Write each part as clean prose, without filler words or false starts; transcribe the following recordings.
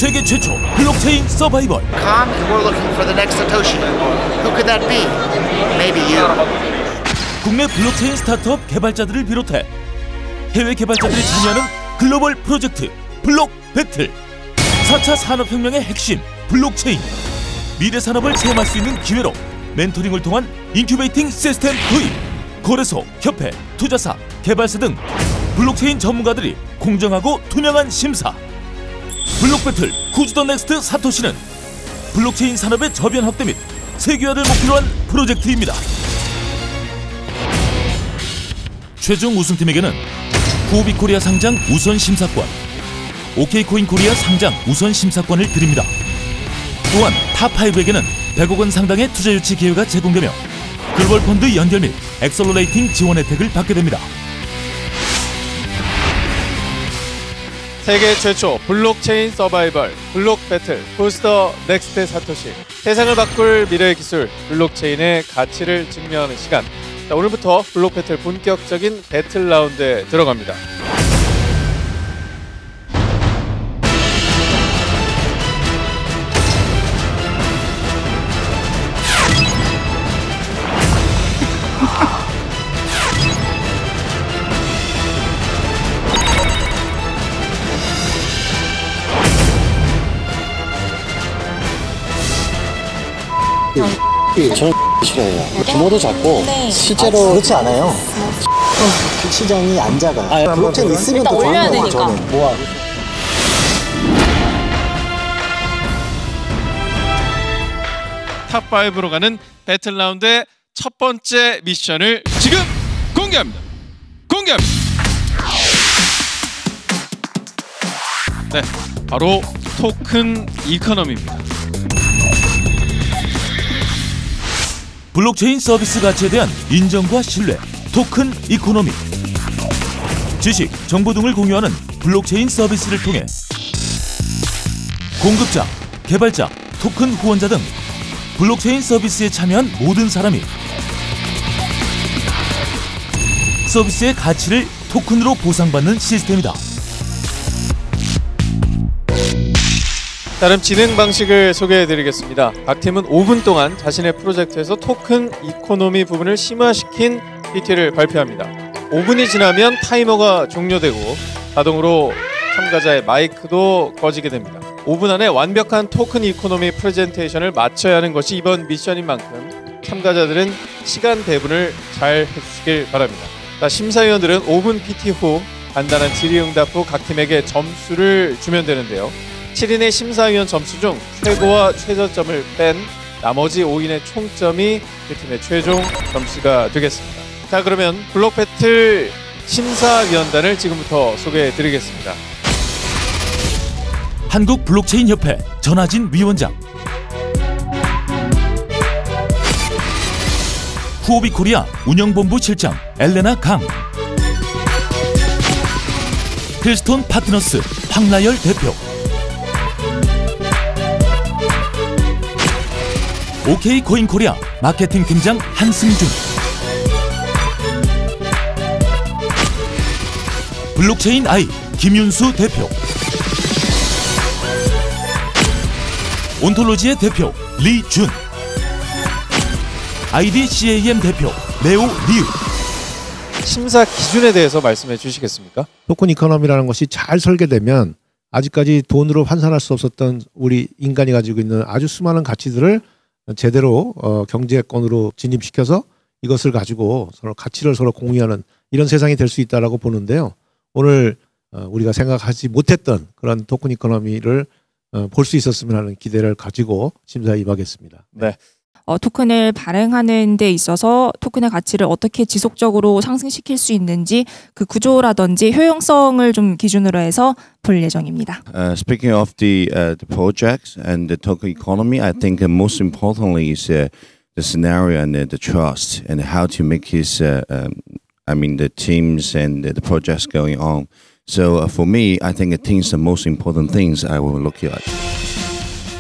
세계 최초 블록체인 서바이벌. Calm and we're looking for the next Satoshi. Who could that be? Maybe you. 국내 블록체인 스타트업 개발자들을 비롯해 해외 개발자들이 참여하는 글로벌 프로젝트 블록 배틀. 4차 산업혁명의 핵심 블록체인. 미래 산업을 체험할 수 있는 기회로 멘토링을 통한 인큐베이팅 시스템 도입. 거래소, 협회, 투자사, 개발사 등 블록체인 전문가들이 공정하고 투명한 심사. 블록 배틀 후즈 더 넥스트 사토시는 블록체인 산업의 저변 확대 및 세계화를 목표로 한 프로젝트입니다. 최종 우승팀에게는 후오비 코리아 상장 우선 심사권, OK코인 코리아 상장 우선 심사권을 드립니다. 또한 탑5에게는 100억 원 상당의 투자 유치 기회가 제공되며 글로벌 펀드 연결 및 엑셀러레이팅 지원 혜택을 받게 됩니다. 세계 최초 블록체인 서바이벌 블록 배틀 후즈 더 넥스트 사토시. 세상을 바꿀 미래의 기술 블록체인의 가치를 증명하는 시간. 자, 오늘부터 블록 배틀 본격적인 배틀 라운드에 들어갑니다. 저는 싫어해요. 규모도 작고 실제로 그렇지 않아요. 시장이 안 작아. 블록체인 있으면 더 좋은 거고 저는 모아. 탑5로 가는 배틀 라운드의 첫 번째 미션을 지금 공개합니다. 네, 바로 토큰 이코노미입니다. 블록체인 서비스 가치에 대한 인정과 신뢰, 토큰 이코노미. 지식, 정보 등을 공유하는 블록체인 서비스를 통해 공급자, 개발자, 토큰 후원자 등 블록체인 서비스에 참여한 모든 사람이 서비스의 가치를 토큰으로 보상받는 시스템이다. 다음 진행 방식을 소개해드리겠습니다. 각 팀은 5분 동안 자신의 프로젝트에서 토큰 이코노미 부분을 심화시킨 PT를 발표합니다. 5분이 지나면 타이머가 종료되고 자동으로 참가자의 마이크도 꺼지게 됩니다. 5분 안에 완벽한 토큰 이코노미 프레젠테이션을 마쳐야 하는 것이 이번 미션인 만큼 참가자들은 시간 배분을 잘 해주시길 바랍니다. 자, 심사위원들은 5분 PT 후 간단한 질의응답 후 각 팀에게 점수를 주면 되는데요. 7인의 심사위원 점수 중 최고와 최저점을 뺀 나머지 5인의 총점이 그 팀의 최종 점수가 되겠습니다. 자, 그러면 블록 배틀 심사위원단을 지금부터 소개해드리겠습니다. 한국 블록체인 협회 전하진 위원장, 후오비 코리아 운영본부 실장 엘레나 강, 필스톤 파트너스 황라열 대표, OK코인 코리아 마케팅 팀장 한승준, 블록체인 아이 김윤수 대표, 온톨로지의 대표 리준, IDCAM 대표 레오 리우. 심사 기준에 대해서 말씀해 주시겠습니까? 토큰 이코노미라는 것이 잘 설계되면 아직까지 돈으로 환산할 수 없었던 우리 인간이 가지고 있는 아주 수많은 가치들을 제대로 경제권으로 진입시켜서 이것을 가지고 서로 가치를 서로 공유하는 이런 세상이 될 수 있다라고 보는데요. 오늘 우리가 생각하지 못했던 그런 토큰 이코노미를 볼 수 있었으면 하는 기대를 가지고 심사에 임하겠습니다. 네. 토큰을 발행하는 데 있어서 토큰의 가치를 어떻게 지속적으로 상승시킬 수 있는지 그 구조라든지 효용성을 좀 기준으로 해서 볼 예정입니다. Speaking of the projects and the token economy, I think most importantly is the scenario and the trust and how to make his, the teams and the projects going on. So for me, I think the things the most important things I will look at.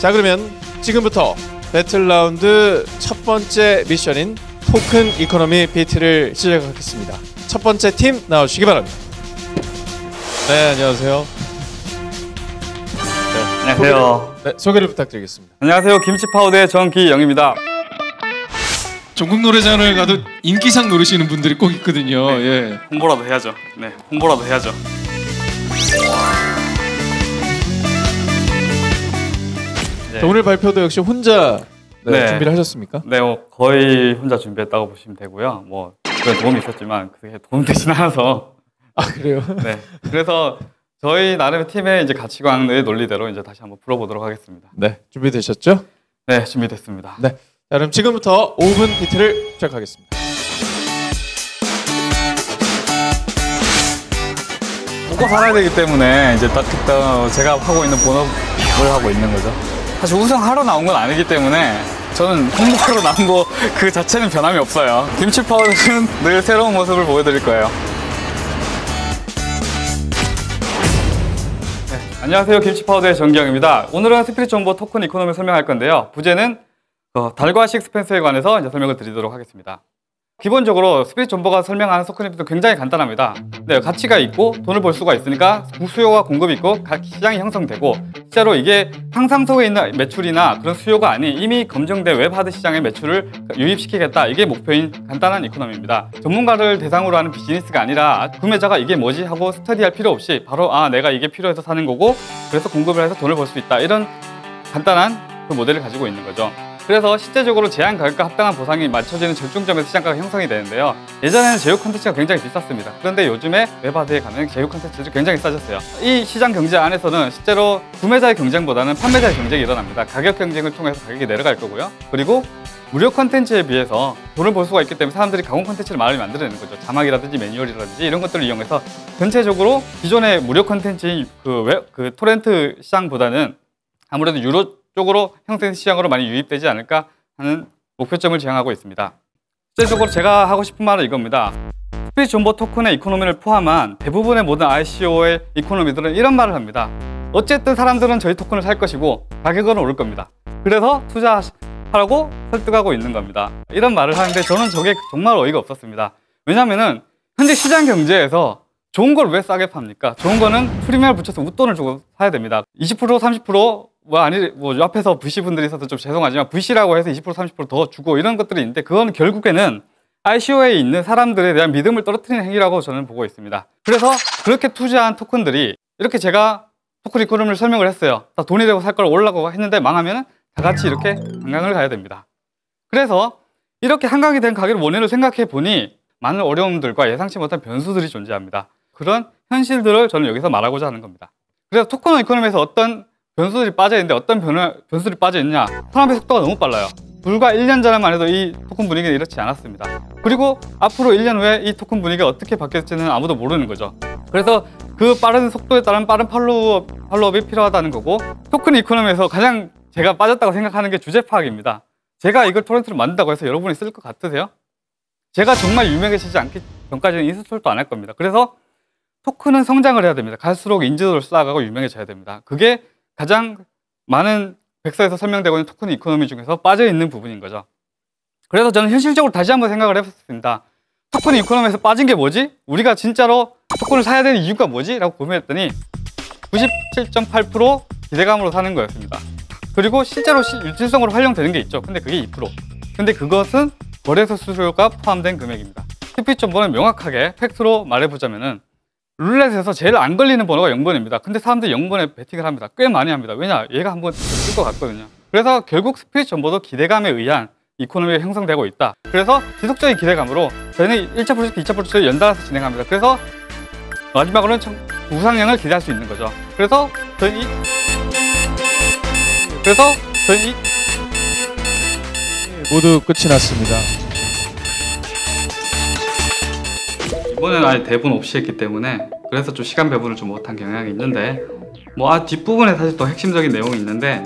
자, 그러면 지금부터 배틀 라운드 첫 번째 미션인 토큰 이코노미 PT를 시작하겠습니다. 첫 번째 팀 나와주시기 바랍니다. 네, 안녕하세요. 네. 안녕하세요. 네, 소개를 부탁드리겠습니다. 안녕하세요. 김치 파우더의 정기영입니다. 전국 노래자랑을 가도 인기상 노리시는 분들이 꼭 있거든요. 네. 예. 홍보라도 해야죠. 네, 홍보라도 해야죠. 자, 오늘 발표도 역시 혼자 네. 준비를 하셨습니까? 네, 거의 혼자 준비했다고 보시면 되고요. 뭐 그런 도움이 있었지만 그게 도움되진 않아서. 아 그래요? 네. 그래서 저희 나름의 팀의 이제 가치관의 논리대로 이제 다시 한번 풀어보도록 하겠습니다. 네, 준비되셨죠? 네, 준비됐습니다. 네. 자, 그럼 지금부터 5분 PT를 시작하겠습니다. 먹고 살아야 되기 때문에 이제 딱 제가 하고 있는 본업을 하고 있는 거죠. 사실 우승하러 나온 건 아니기 때문에 저는 홍보하러 나온 거 그 자체는 변함이 없어요. 김치 파우더는 늘 새로운 모습을 보여드릴 거예요. 네, 안녕하세요. 김치 파우더의 정기영입니다. 오늘은 스피릿 정보 토큰 이코노미 설명할 건데요. 부제는 달과 식스펜스에 관해서 이제 설명을 드리도록 하겠습니다. 기본적으로 스피릿 존버가 설명하는 토큰입도 굉장히 간단합니다. 네, 가치가 있고 돈을 벌 수가 있으니까 수요와 공급이 있고 시장이 형성되고 실제로 이게 상상 속에 있는 매출이나 그런 수요가 아닌 이미 검증된 웹하드 시장의 매출을 유입시키겠다. 이게 목표인 간단한 이코노미입니다. 전문가를 대상으로 하는 비즈니스가 아니라 구매자가 이게 뭐지 하고 스터디할 필요 없이 바로 내가 이게 필요해서 사는 거고 그래서 공급을 해서 돈을 벌 수 있다. 이런 간단한 그 모델을 가지고 있는 거죠. 그래서 실제적으로 제한 가격과 합당한 보상이 맞춰지는 절충점에서 시장가가 형성이 되는데요. 예전에는 제휴 콘텐츠가 굉장히 비쌌습니다. 그런데 요즘에 웹하드에 가면 제휴 콘텐츠들이 굉장히 싸졌어요. 이 시장 경제 안에서는 실제로 구매자의 경쟁보다는 판매자의 경쟁이 일어납니다. 가격 경쟁을 통해서 가격이 내려갈 거고요. 그리고 무료 콘텐츠에 비해서 돈을 벌 수가 있기 때문에 사람들이 가공 콘텐츠를 많이 만들어내는 거죠. 자막이라든지 매뉴얼이라든지 이런 것들을 이용해서 전체적으로 기존의 무료 콘텐츠인 그 토렌트 시장보다는 아무래도 유료 쪽으로 형성 시장으로 많이 유입되지 않을까 하는 목표점을 지향하고 있습니다. 실제적으로 제가 하고 싶은 말은 이겁니다. 스피릿 존버 토큰의 이코노미를 포함한 대부분의 모든 ICO의 이코노미들은 이런 말을 합니다. 어쨌든 사람들은 저희 토큰을 살 것이고 가격은 오를 겁니다. 그래서 투자하라고 설득하고 있는 겁니다. 이런 말을 하는데 저는 저게 정말 어이가 없었습니다. 왜냐하면 현재 시장 경제에서 좋은 걸 왜 싸게 팝니까? 좋은 거는 프리미엄을 붙여서 웃돈을 주고 사야 됩니다. 20% 30% 앞에서 VC 분들이 있어서 좀 죄송하지만 VC라고 해서 20% 30% 더 주고 이런 것들이 있는데 그건 결국에는 ICO에 있는 사람들에 대한 믿음을 떨어뜨리는 행위라고 저는 보고 있습니다. 그래서 그렇게 투자한 토큰들이 이렇게 제가 토큰 이코노미를 설명을 했어요. 다 돈이 되고 살 걸 올라고 했는데 망하면 다 같이 이렇게 한강을 가야 됩니다. 그래서 이렇게 한강이 된 가격의 원인을 생각해 보니 많은 어려움들과 예상치 못한 변수들이 존재합니다. 그런 현실들을 저는 여기서 말하고자 하는 겁니다. 그래서 토큰 이코노미에서 어떤 변수들이 빠져있는데 어떤 변수들이 빠져있냐, 산업의 속도가 너무 빨라요. 불과 1년 전에만 해도 이 토큰 분위기는 이렇지 않았습니다. 그리고 앞으로 1년 후에 이 토큰 분위기가 어떻게 바뀔지는 아무도 모르는 거죠. 그래서 그 빠른 속도에 따른 빠른 팔로업이 필요하다는 거고, 토큰 이코노미에서 가장 제가 빠졌다고 생각하는 게 주제 파악입니다. 제가 이걸 토렌트를 만든다고 해서 여러분이 쓸 것 같으세요? 제가 정말 유명해지지 않기 전까지는 인스톨도 안 할 겁니다. 그래서 토큰은 성장을 해야 됩니다. 갈수록 인지도를 쌓아가고 유명해져야 됩니다. 그게 가장 많은 백서에서 설명되고 있는 토큰 이코노미 중에서 빠져있는 부분인 거죠. 그래서 저는 현실적으로 다시 한번 생각을 해봤습니다. 토큰 이코노미에서 빠진 게 뭐지? 우리가 진짜로 토큰을 사야 되는 이유가 뭐지? 라고 고민했더니 97.8% 기대감으로 사는 거였습니다. 그리고 실제로 일질성으로 활용되는 게 있죠. 근데 그게 2%. 근데 그것은 거래소 수수료가 포함된 금액입니다. 스피릿 존버는 명확하게 팩트로 말해보자면은 룰렛에서 제일 안 걸리는 번호가 0번입니다. 근데 사람들이 0번에 베팅을 합니다. 꽤 많이 합니다. 왜냐? 얘가 한번 쓸 것 같거든요. 그래서 결국 스피릿 존버도 기대감에 의한 이코노미가 형성되고 있다. 그래서 지속적인 기대감으로 저희는 1차 프로젝트, 2차 프로젝트를 연달아서 진행합니다. 그래서 마지막으로는 우상향을 기대할 수 있는 거죠. 그래서 저희 모두 끝이 났습니다. 이번에는 아예 대본 없이 했기 때문에 그래서 좀 시간 배분을 좀 못한 경향이 있는데 뒷부분에 사실 또 핵심적인 내용이 있는데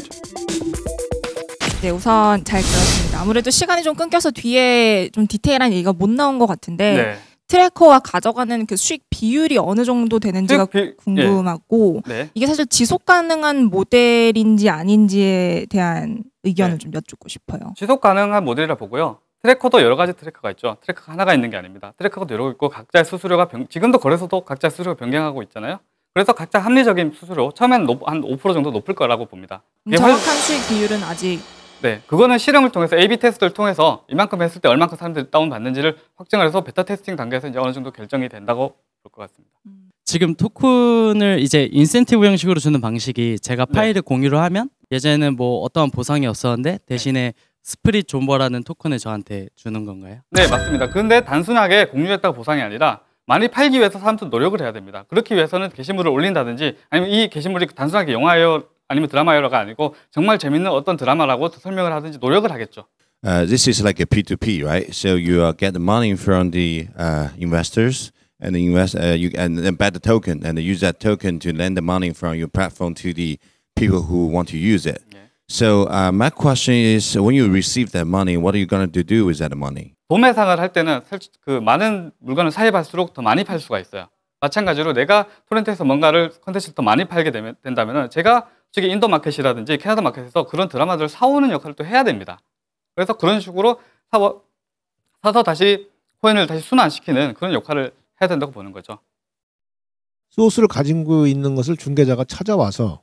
네, 우선 잘 들었습니다. 아무래도 시간이 좀 끊겨서 뒤에 좀 디테일한 얘기가 못 나온 것 같은데 네. 트래커가 가져가는 그 수익 비율이 어느 정도 되는지가 궁금하고 네. 이게 사실 지속 가능한 모델인지 아닌지에 대한 의견을 좀 여쭙고 싶어요. 지속 가능한 모델이라 보고요. 트래커도 여러 가지 트래커가 있죠. 트래커가 하나가 있는 게 아닙니다. 트래커도 여러 있고 각자의 수수료가 지금도 거래소도 각자의 수수료가 변경하고 있잖아요. 그래서 각자 합리적인 수수료 처음에는 한 5% 정도 높을 거라고 봅니다. 정확한 수익 비율은 아직 네, 그거는 실험을 통해서 A/B 테스트를 통해서 이만큼 했을 때 얼만큼 사람들이 다운받는지를 확정을 해서 베타 테스팅 단계에서 이제 어느 정도 결정이 된다고 볼 것 같습니다. 지금 토큰을 이제 인센티브 형식으로 주는 방식이 제가 파일을 공유를 하면 예전에는 뭐 어떠한 보상이 없었는데 대신에 스프릿 존버라는 토큰을 저한테 주는 건가요? 네, 맞습니다. 그런데 단순하게 공유했다가 보상이 아니라 많이 팔기 위해서 사람들은 노력을 해야 됩니다. 그렇기 위해서는 게시물을 올린다든지 아니면 이 게시물이 단순하게 영화예요 아니면 드라마예요가 아니고 정말 재밌는 어떤 드라마라고 설명을 하든지 노력을 하겠죠. This is like a P2P, right? So you get the money from the investors, and the and then buy the token, and use that token to lend the money from your platform to the people who want to use it. Yeah. So my question is, when you receive that money, what are you going to do with that money? 도매상을 할 때는 그 많은 물건을 사입할수록 더 많이 팔 수가 있어요. 마찬가지로 내가 토렌트에서 뭔가를 컨텐츠를 더 많이 팔게 된다면은 제가 솔직히 인도 마켓이라든지 캐나다 마켓에서 그런 드라마들을 사오는 역할을 또 해야 됩니다. 그래서 그런 식으로 사서 다시 코인을 다시 순환시키는 그런 역할을 해야 된다고 보는 거죠. 소스를 가지고 있는 것을 중개자가 찾아와서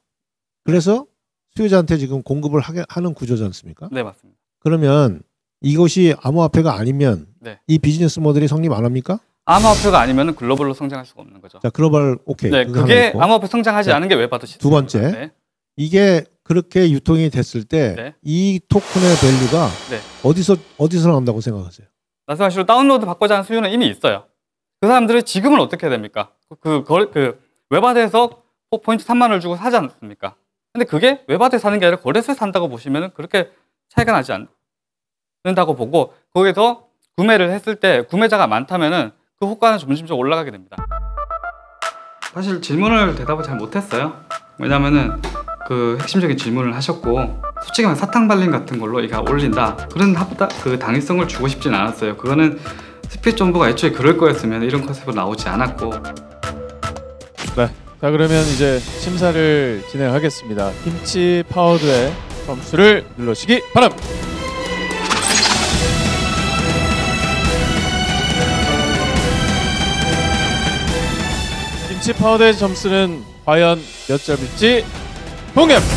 그래서 수요자한테 지금 공급을 하는 구조지 않습니까? 네, 맞습니다. 그러면 이것이 암호화폐가 아니면 네. 이 비즈니스 모델이 성립 안 합니까? 암호화폐가 아니면 글로벌로 성장할 수가 없는 거죠. 자, 글로벌 오케이. 네, 그게 암호화폐 성장하지 않은 게 웹아트 시스템. 두 번째, 네. 이게 그렇게 유통이 됐을 때 이 토큰의 밸류가 어디서 나온다고 생각하세요? 말씀하신 다운로드 받고자 하는 수요는 이미 있어요. 그 사람들이 지금은 어떻게 해야 됩니까? 그 웹아트에서 포인트 3만 원을 주고 사지 않습니까? 근데 그게 웹아트에 사는 게 아니라 거래소에 산다고 보시면 그렇게 차이가 나지 않는다고 보고 거기서 구매를 했을 때 구매자가 많다면은 그 호가는 점점 올라가게 됩니다. 사실 질문을 대답을 잘 못했어요. 왜냐면은 그 핵심적인 질문을 하셨고 솔직히 말해 사탕 발림 같은 걸로 이가 올린다 그런 그 당위성을 주고 싶진 않았어요. 그거는 스피릿 정보가 애초에 그럴 거였으면 이런 컨셉으로 나오지 않았고. 네, 자 그러면 이제 심사를 진행하겠습니다. 김치 파워드의 점수를 눌러주시기 바랍니다. 김치 파워드의 점수는 과연 몇 점일지 공개합니다.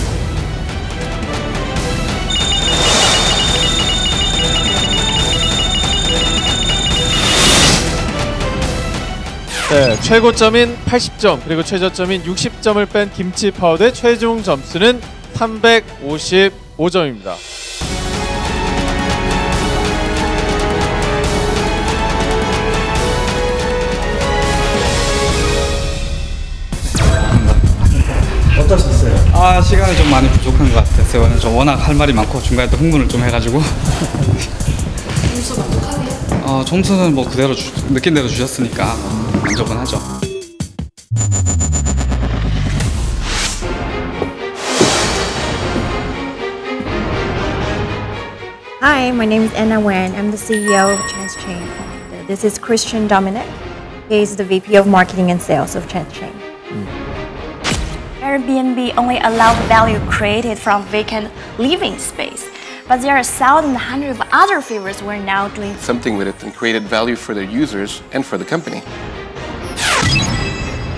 네, 최고점인 80점 그리고 최저점인 60점을 뺀 김치 파워드의 최종 점수는 355점입니다. 어떠셨어요? 아, 시간이 좀 많이 부족한 것 같았어요. 오늘 좀 워낙 할 말이 많고 중간에 또 흥분을 좀 해가지고. 점수 만족하세요? 점수는 뭐 그대로 느낀 대로 주셨으니까 만족은 하죠. Hi, my name is Anna Wen. I'm the CEO of ChanceChain. This is Christian Dominic. He is the VP of Marketing and Sales of ChanceChain. Airbnb only allows value created from vacant living space. But there are thousands and hundreds of other favors we're now doing something with it and created value for their users and for the company.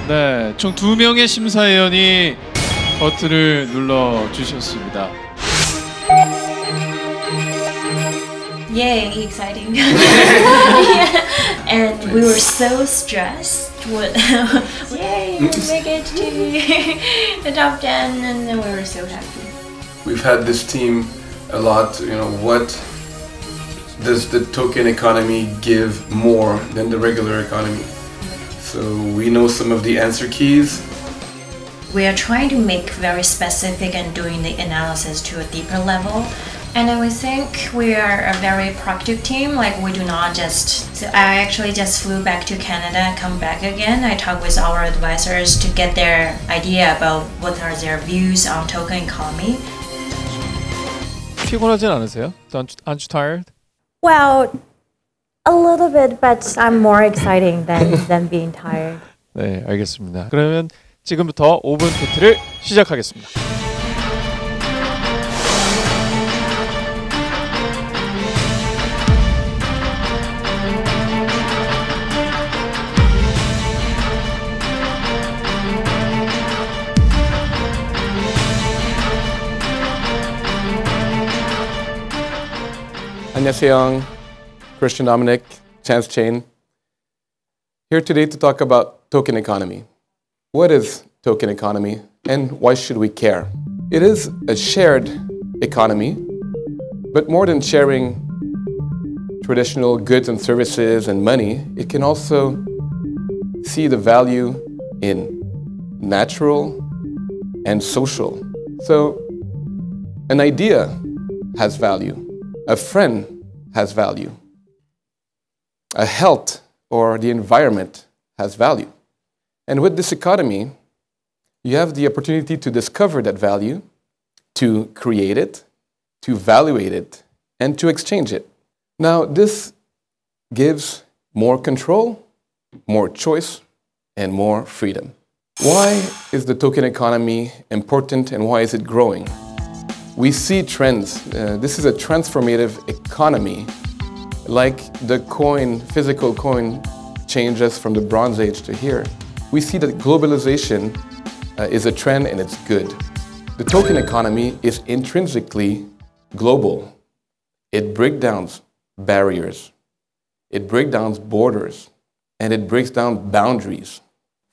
네, 총 2명의 심사위원이 버튼을 눌러 주셨습니다. Yay, exciting. And we were so stressed. Yay, we make it to the top 10 and then we were so happy. We've had this team a lot, what does the token economy give more than the regular economy? So we know some of the answer keys. We are trying to make very specific and doing the analysis to a deeper level. And then we think we are a very proactive team, like we do not just... So I actually just flew back to Canada, come back again. I talked with our advisors to get their idea about what are their views on token economy. 피곤하진 않으세요? Aren't you tired? Well, a little bit, but I'm more exciting than being tired. 네, 알겠습니다. 그러면 지금부터 5분 테스트를 시작하겠습니다. 안녕하세요, Christian Dominic, Chance Chain. Here today to talk about token economy. What is token economy and why should we care? It is a shared economy, but more than sharing traditional goods and services and money, it can also see the value in natural and social. So an idea has value, a friend has value, a health or the environment has value. And with this economy, you have the opportunity to discover that value, to create it, to evaluate it, and to exchange it. Now, this gives more control, more choice, and more freedom. Why is the token economy important and why is it growing? We see trends. This is a transformative economy. Like the coin, physical coin, changes from the Bronze Age to here. We see that globalization is a trend and it's good. The token economy is intrinsically global. It breaks down barriers, it breaks down borders, and it breaks down boundaries.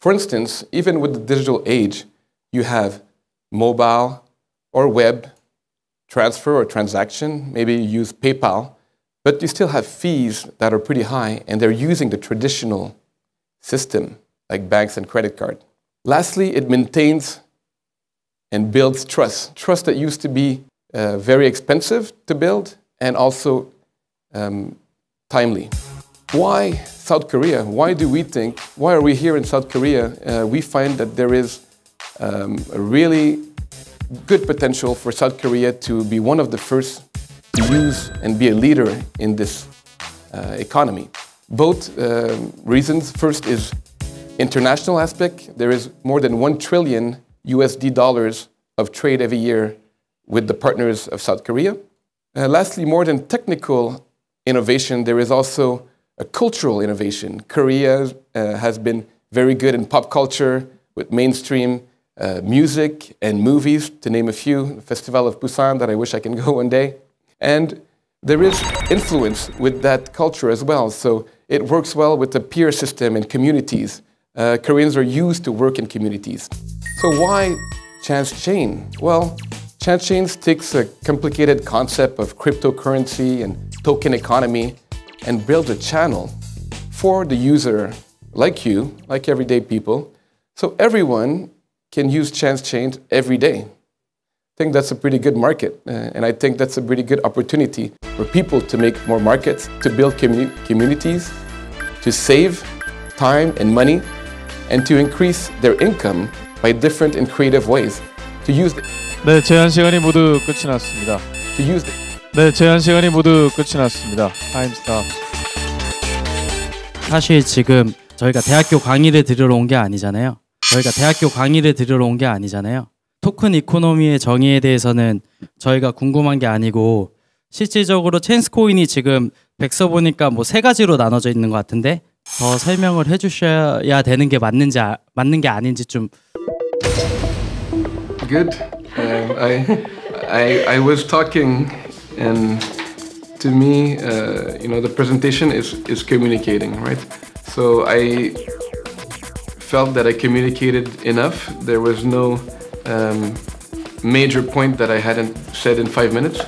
For instance, even with the digital age, you have mobile or web transfer or transaction. Maybe you use PayPal, but you still have fees that are pretty high, and they're using the traditional system, like banks and credit card. Lastly, it maintains and builds trust. Trust that used to be very expensive to build and also timely. Why South Korea? Why do we think, why are we here in South Korea? We find that there is a really good potential for South Korea to be one of the first to use and be a leader in this economy. Both reasons. First is international aspect. There is more than $1 trillion USD of trade every year with the partners of South Korea. Lastly, more than technical innovation, there is also a cultural innovation. Korea has been very good in pop culture with mainstream music and movies, to name a few. The Festival of Busan that I wish I can go one day. And there is influence with that culture as well. So it works well with the peer system and communities. Koreans are used to work in communities. So why Chance Chain? Well, Chance Chain takes a complicated concept of cryptocurrency and token economy and builds a channel for the user like you, like everyday people. So everyone can use Chance Chain every day. I think that's a pretty good market, and I think that's a pretty good opportunity for people to make more markets, to build communities, to save time and money, and to increase their income by different and creative ways. To use 네, 제한 시간이 모두 끝이 났습니다. To use 네, 제한 시간이 모두 끝이 났습니다. 타임 스탑. 사실 지금 저희가 대학교 강의를 들으러 온 게 아니잖아요. 토큰 이코노미의 정의에 대해서는 저희가 궁금한 게 아니고 실질적으로 찬스 코인이 지금 백서 보니까 뭐 3가지로 나눠져 있는 것 같은데 더 설명을 해주셔야 되는 게 맞는 게 아닌지 좀. Good. I was talking, and to me, the presentation is communicating, right? So I felt that I communicated enough. There was no major point that I hadn't said in 5 minutes.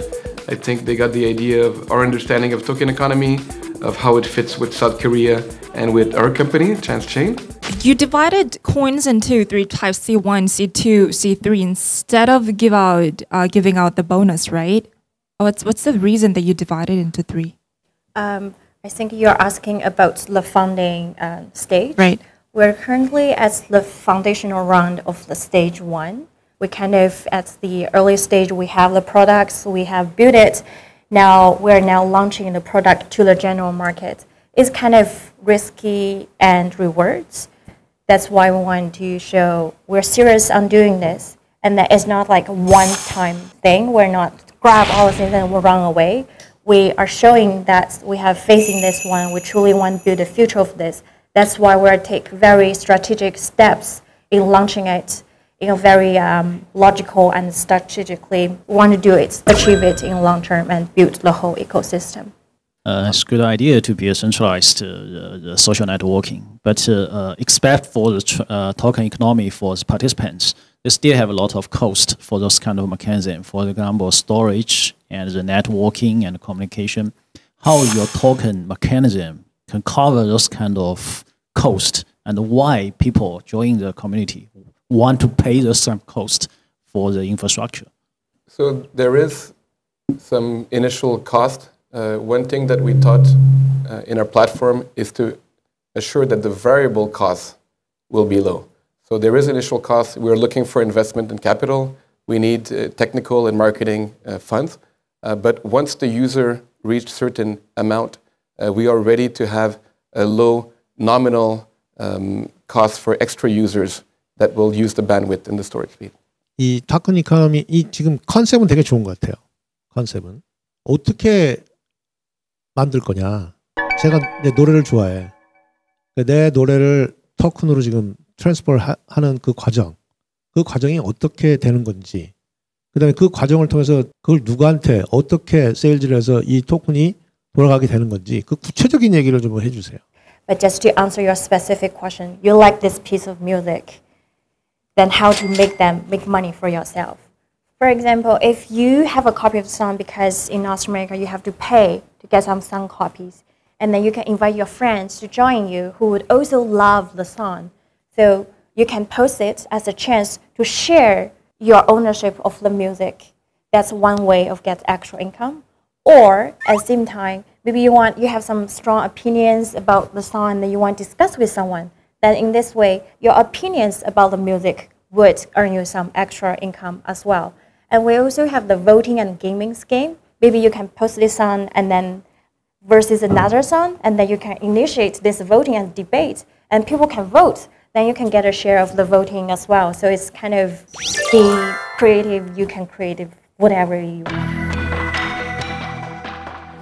I think they got the idea of our understanding of token economy, of how it fits with South Korea and with our company, Chance Chain. You divided coins into 3 types, C1, C2, C3, instead of giving out the bonus, right? What's the reason that you divided into 3? I think you're asking about the founding stage. Right. We're currently at the foundational round of the stage 1. We kind of, at the early stage, we have the products, we have built it. Now, we're now launching the product to the general market. It's kind of risky and rewards. That's why we want to show we're serious on doing this. And that it's not like a one-time thing. We're not grab all the things and we'll run away. We are showing that we have faith in this one. We truly want to build the future of this. That's why we're taking very strategic steps in launching it in a very logical and strategically want to do it, achieve it in long term and build the whole ecosystem. It's a good idea to be a centralized social networking, but except for the token economy for the participants, they still have a lot of cost for those kind of mechanism. For example, storage and the networking and communication. How your token mechanism can cover those kind of cost, and why people join the community want to pay the same cost for the infrastructure. So there is some initial cost. One thing that we taught in our platform is to assure that the variable costs will be low. So there is initial cost. We're looking for investment in capital. We need technical and marketing funds. But once the user reached certain amount, we are ready to have a low nominal cost for extra users that will use the bandwidth and the storage speed. 이 토큰 이코노미 이 지금 컨셉은 되게 좋은 것 같아요. 컨셉은 어떻게 만들 거냐. 제가 내 노래를 좋아해. 내 노래를 토큰으로 지금 트랜스퍼를 하는 그 과정이 어떻게 되는 건지, 그다음에 그 과정을 통해서 그걸 누구한테 어떻게 세일즈를 해서 이 토큰이 돌아가게 되는 건지 그 구체적인 얘기를 좀 해주세요. But just to answer your specific question, you like this piece of music, then how to make money for yourself. For example, if you have a copy of the song, because in North America you have to pay to get some song copies, and then you can invite your friends to join you who would also love the song. So you can post it as a chance to share your ownership of the music. That's one way of get extra income. Or at the same time, maybe you have some strong opinions about the song and then you want to discuss with someone. Then in this way, your opinions about the music would earn you some extra income as well. And we also have the voting and gaming scheme. Maybe you can post this song and then versus another song, and then you can initiate this voting and debate, and people can vote. Then you can get a share of the voting as well. So it's kind of be creative. You can create whatever you want.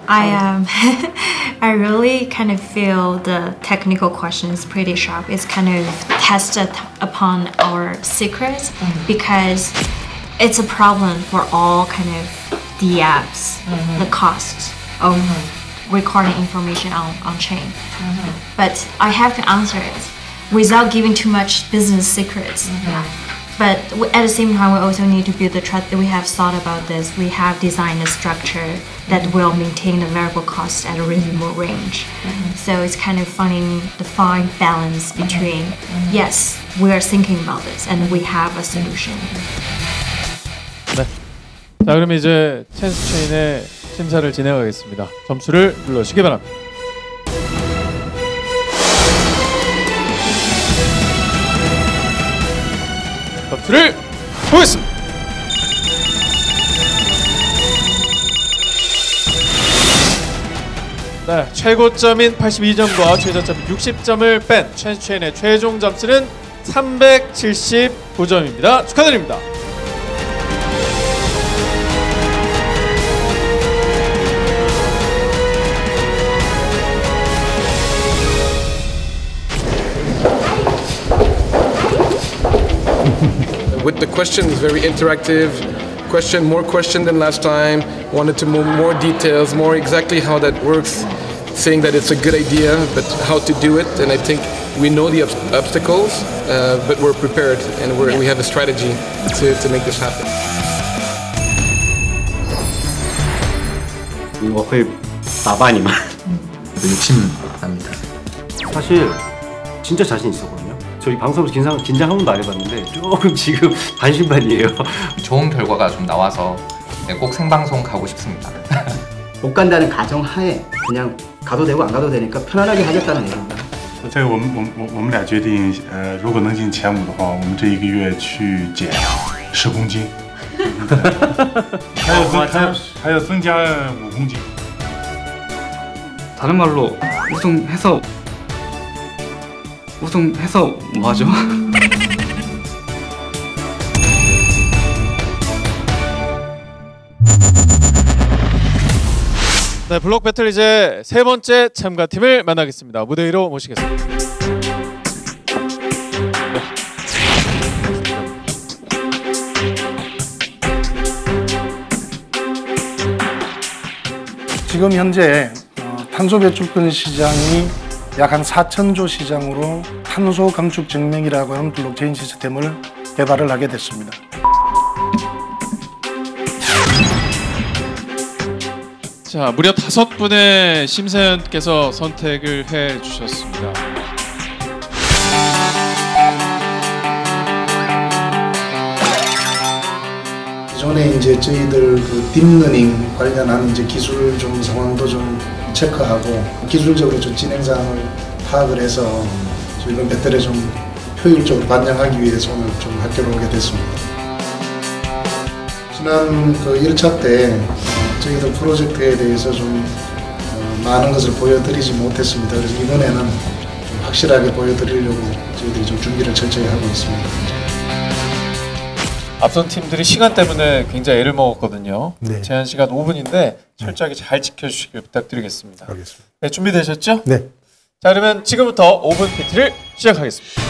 I really kind of feel the technical question is pretty sharp. It's kind of tested upon our secrets because it's a problem for all kind of the apps, the cost of recording information on chain. But I have to answer it without giving too much business secrets. But at the same time, we also need to build the trust. We have thought about this. We have designed a structure that will maintain the variable cost at a reasonable range. So it's kind of finding the fine balance between, yes, we are thinking about this and we have a solution. 네. 자, 그럼 이제 챈스체인의 심사를 진행하겠습니다. 점수를 눌러주시기 바랍니다. 점수를 보겠습니다. 네, 최고점인 82점과 최저점 60점을 뺀 챈스체인의 최종 점수는 379점입니다. 축하드립니다. With the questions, very interactive. More question than last time. Wanted to more details, more exactly how that works. Saying that it's a good idea, but how to do it. And I think we know the obstacles, but we're prepared and we have a strategy to make this happen. 거의 나반이만. 욕심 납니다. 사실 진짜 자신 있었거든요. 저희 방송에서 긴장 한 번도 안 해봤는데 조금 지금 반신반의해요. 좋은 결과가 좀 나와서 꼭 생방송 가고 싶습니다. 못 간다는 가정하에 그냥 가도 되고 안 가도 되니까 편안하게 하겠다는 얘기입니다. 这个我们俩决定，如果能进前5的话，我们这1个月去减10公斤，还要增加5公斤。 다른 말로 우승해서 뭐하죠? 네, 블록 배틀 이제 세 번째 참가팀을 만나겠습니다. 무대 위로 모시겠습니다. 네. 지금 현재 탄소 배출권 시장이 약 한 4,000조 시장으로 탄소 감축 증명이라고 하는 블록체인 시스템을 개발을 하게 됐습니다. 자, 무려 5분의 심사위원께서 선택을 해 주셨습니다. 기존에 이제 저희들 그 딥러닝 관련한 이제 기술 좀 상황도 좀 체크하고 기술적으로 좀 진행 사항을 파악을 해서 저희는 배터리에 좀 효율적으로 반영하기 위해서 오늘 좀 학교로 오게 됐습니다. 지난 그 1차 때 저희들 프로젝트에 대해서 좀 많은 것을 보여드리지 못했습니다. 그래서 이번에는 좀 확실하게 보여드리려고 저희들이 좀 준비를 철저히 하고 있습니다. 앞선 팀들이 시간 때문에 굉장히 애를 먹었거든요. 네. 제한 시간 5분인데 철저하게 잘 지켜주시길 부탁드리겠습니다. 알겠습니다. 네, 준비되셨죠? 네. 자, 그러면 지금부터 5분 PT를 시작하겠습니다.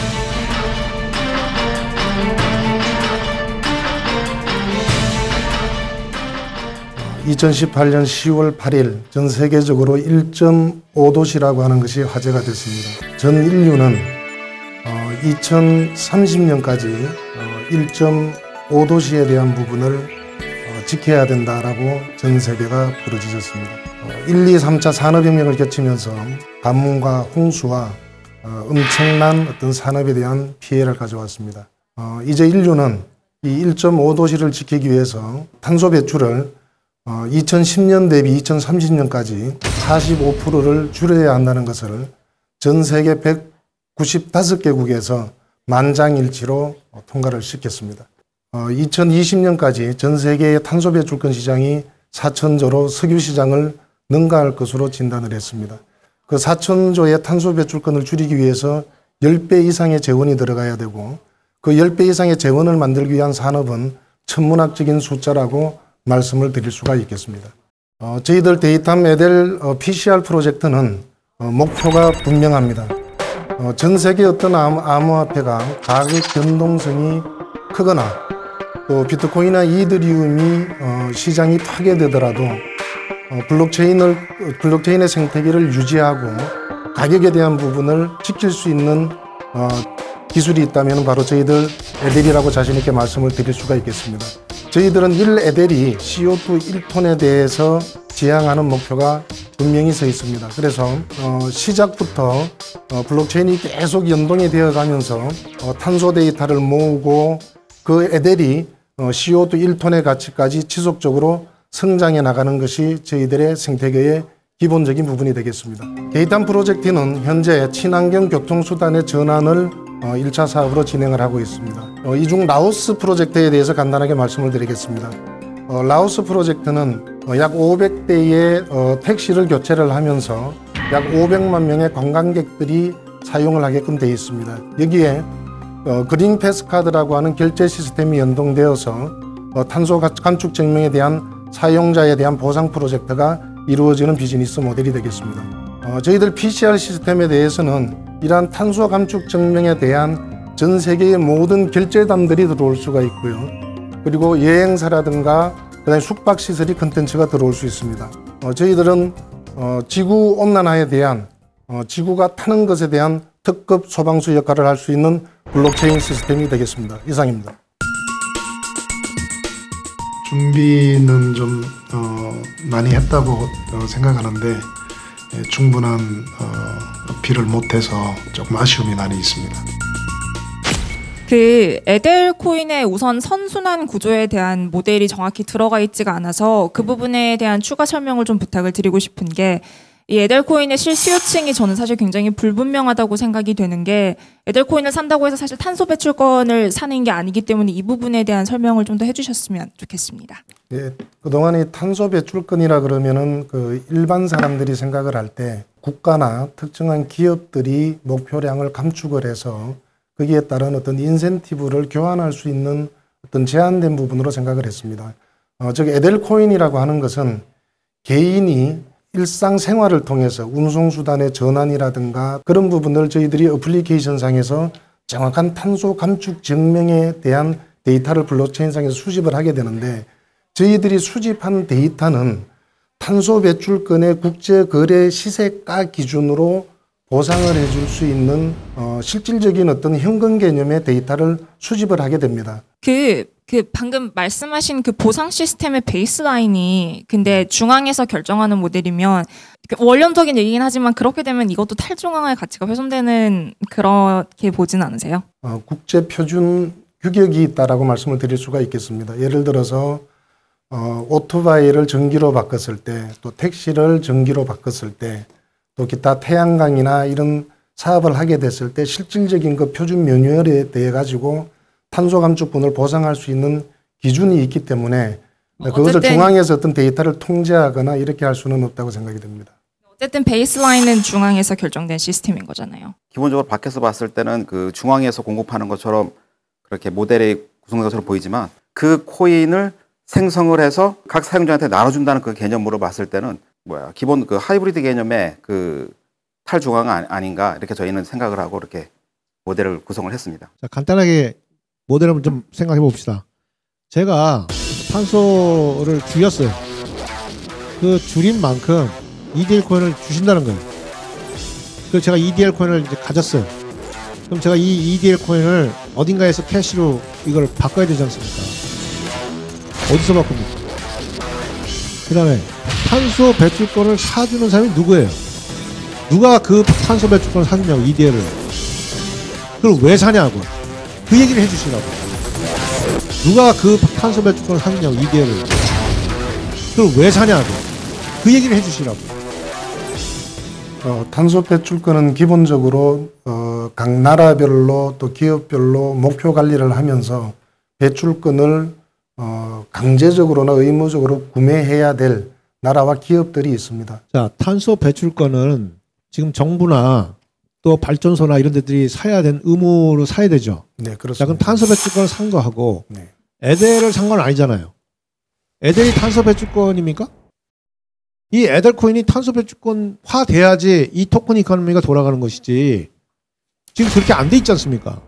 (2018년 10월 8일) 전 세계적으로 1.5도시라고 하는 것이 화제가 됐습니다. 전 인류는 2030년까지 1.5도시에 대한 부분을 지켜야 된다라고 전 세계가 부르짖었습니다. 1, 2, 3차 산업혁명을 거치면서 가뭄과 홍수와 엄청난 어떤 산업에 대한 피해를 가져왔습니다. 이제 인류는 이 1.5도시를 지키기 위해서 탄소 배출을 2010년 대비 2030년까지 45%를 줄여야 한다는 것을 전 세계 195개국에서 만장일치로 통과를 시켰습니다. 2020년까지 전 세계의 탄소 배출권 시장이 4,000조로 석유 시장을 능가할 것으로 진단을 했습니다. 그 4,000조의 탄소 배출권을 줄이기 위해서 10배 이상의 재원이 들어가야 되고 그 10배 이상의 재원을 만들기 위한 산업은 천문학적인 숫자라고 말씀을 드릴 수가 있겠습니다. 저희들 데이탐 에델 PCR 프로젝트는 목표가 분명합니다. 전 세계 어떤 암호화폐가 가격 변동성이 크거나 또 비트코인이나 이더리움이 시장이 파괴되더라도 블록체인의 생태계를 유지하고 가격에 대한 부분을 지킬 수 있는 기술이 있다면 바로 저희들 에델이라고 자신 있게 말씀을 드릴 수가 있겠습니다. 저희들은 1에델이 CO2 1톤에 대해서 지향하는 목표가 분명히 서 있습니다. 그래서 시작부터 블록체인이 계속 연동이 되어 가면서 탄소 데이터를 모으고 그 에델이 CO2 1톤의 가치까지 지속적으로 성장해 나가는 것이 저희들의 생태계의 기본적인 부분이 되겠습니다. 데이탐 프로젝트는 현재 친환경 교통수단의 전환을 1차 사업으로 진행을 하고 있습니다. 이 중 라오스 프로젝트에 대해서 간단하게 말씀을 드리겠습니다. 라오스 프로젝트는 약 500대의 택시를 교체를 하면서 약 500만 명의 관광객들이 사용을 하게끔 되어 있습니다. 여기에 그린 패스카드라고 하는 결제 시스템이 연동되어서 탄소 감축 증명에 대한 사용자에 대한 보상 프로젝트가 이루어지는 비즈니스 모델이 되겠습니다. 저희들 PCR 시스템에 대해서는 이러한 탄소 감축 증명에 대한 전 세계의 모든 결제담들이 들어올 수가 있고요. 그리고 여행사라든가 그다음에 숙박시설이 컨텐츠가 들어올 수 있습니다. 저희들은 지구 온난화에 대한 지구가 타는 것에 대한 특급 소방수 역할을 할 수 있는 블록체인 시스템이 되겠습니다. 이상입니다. 준비는 좀 많이 했다고 생각하는데 충분한 어필을 못해서 조금 아쉬움이 많이 있습니다. 그 에델 코인의 우선 선순환 구조에 대한 모델이 정확히 들어가 있지가 않아서 그 부분에 대한 추가 설명을 좀 부탁을 드리고 싶은 게 이 에델 코인의 실수요층이 저는 사실 굉장히 불분명하다고 생각이 되는 게 에델 코인을 산다고 해서 사실 탄소 배출권을 사는 게 아니기 때문에 이 부분에 대한 설명을 좀 더 해주셨으면 좋겠습니다. 예, 그동안 이 탄소 배출권이라 그러면은 그 일반 사람들이 생각을 할 때 국가나 특정한 기업들이 목표량을 감축을 해서 거기에 따른 어떤 인센티브를 교환할 수 있는 어떤 제한된 부분으로 생각을 했습니다. 즉 에델 코인이라고 하는 것은 개인이 일상생활을 통해서 운송수단의 전환이라든가 그런 부분을 저희들이 어플리케이션 상에서 정확한 탄소 감축 증명에 대한 데이터를 블록체인상에서 수집을 하게 되는데 저희들이 수집한 데이터는 탄소 배출권의 국제 거래 시세가 기준으로 보상을 해줄 수 있는 실질적인 어떤 현금 개념의 데이터를 수집을 하게 됩니다. 그 방금 말씀하신 그 보상 시스템의 베이스라인이 근데 중앙에서 결정하는 모델이면 원론적인 얘기긴 하지만 그렇게 되면 이것도 탈중앙화의 가치가 훼손되는 그렇게 보진 않으세요? 국제 표준 규격이 있다라고 말씀을 드릴 수가 있겠습니다. 예를 들어서 오토바이를 전기로 바꿨을 때, 또 택시를 전기로 바꿨을 때, 또 기타 태양광이나 이런 사업을 하게 됐을 때 실질적인 그 표준 매뉴얼에 대해 가지고 탄소 감축분을 보상할 수 있는 기준이 있기 때문에 그것을 중앙에서 어떤 데이터를 통제하거나 이렇게 할 수는 없다고 생각이 됩니다. 어쨌든 베이스라인은 중앙에서 결정된 시스템인 거잖아요. 기본적으로 밖에서 봤을 때는 그 중앙에서 공급하는 것처럼 그렇게 모델이 구성된 것처럼 보이지만 그 코인을 생성을 해서 각 사용자한테 나눠준다는 그 개념으로 봤을 때는 기본 그 하이브리드 개념의 그 탈중앙 아닌가 이렇게 저희는 생각을 하고 이렇게 모델을 구성을 했습니다. 자, 간단하게 모델을 좀 생각해 봅시다. 제가 탄소를 줄였어요. 그 줄인 만큼 EDL 코인을 주신다는 거예요. 그래서 제가 EDL 코인을 이제 가졌어요. 그럼 제가 이 EDL 코인을 어딘가에서 캐시로 이걸 바꿔야 되지 않습니까? 어디서 바꿉니까? 그 다음에 탄소 배출권을 사주는 사람이 누구예요? 누가 그 탄소 배출권을 사주냐고, EDL을. 그걸 왜 사냐고. 그 얘기를 해주시라고. 누가 그 탄소 배출권을 사주냐고, EDL을. 그걸 왜 사냐고. 그 얘기를 해주시라고. 탄소 배출권은 기본적으로 각 나라별로 또 기업별로 목표 관리를 하면서 배출권을 강제적으로나 의무적으로 구매해야 될 나라와 기업들이 있습니다. 자, 탄소 배출권은 지금 정부나 또 발전소나 이런 데들이 사야 된 의무로 사야 되죠. 네, 그렇습니다. 자, 그럼 탄소 배출권을 산 거하고 네. 에델을 산 건 아니잖아요. 에델이 탄소 배출권입니까? 이 에델 코인이 탄소 배출권화 돼야지 이 토큰 이코노미가 돌아가는 것이지. 지금 그렇게 안 돼 있지 않습니까?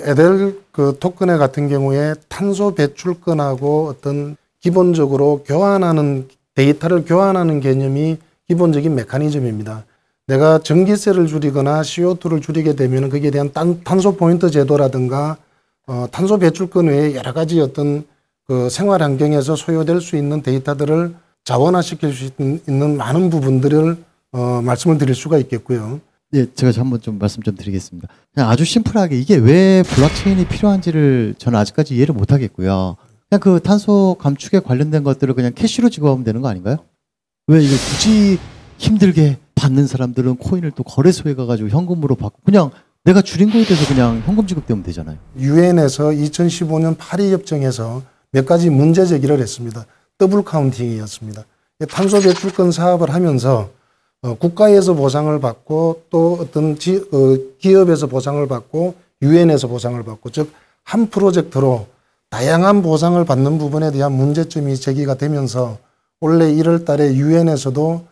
에델 그 토큰의 같은 경우에 탄소 배출권하고 어떤 기본적으로 교환하는 데이터를 교환하는 개념이 기본적인 메커니즘입니다. 내가 전기세를 줄이거나 CO2를 줄이게 되면 거기에 대한 탄소 포인트 제도라든가 탄소 배출권 외에 여러 가지 어떤 그 생활 환경에서 소요될 수 있는 데이터들을 자원화시킬 수 있는 많은 부분들을 말씀을 드릴 수가 있겠고요. 예, 제가 한번 좀 말씀 좀 드리겠습니다. 그냥 아주 심플하게 이게 왜 블록체인이 필요한지를 저는 아직까지 이해를 못 하겠고요. 그냥 그 탄소 감축에 관련된 것들을 그냥 캐시로 지급하면 되는 거 아닌가요? 왜 이걸 굳이 힘들게 받는 사람들은 코인을 또 거래소에 가가지고 현금으로 받고 그냥 내가 줄인 거에 대해서 그냥 현금 지급되면 되잖아요. 유엔에서 2015년 파리 협정에서 몇 가지 문제 제기를 했습니다. 더블 카운팅이었습니다. 탄소 배출권 사업을 하면서 국가에서 보상을 받고 또 어떤 기업에서 보상을 받고 유엔에서 보상을 받고 즉 한 프로젝트로 다양한 보상을 받는 부분에 대한 문제점이 제기가 되면서 올해 1월 달에 유엔에서도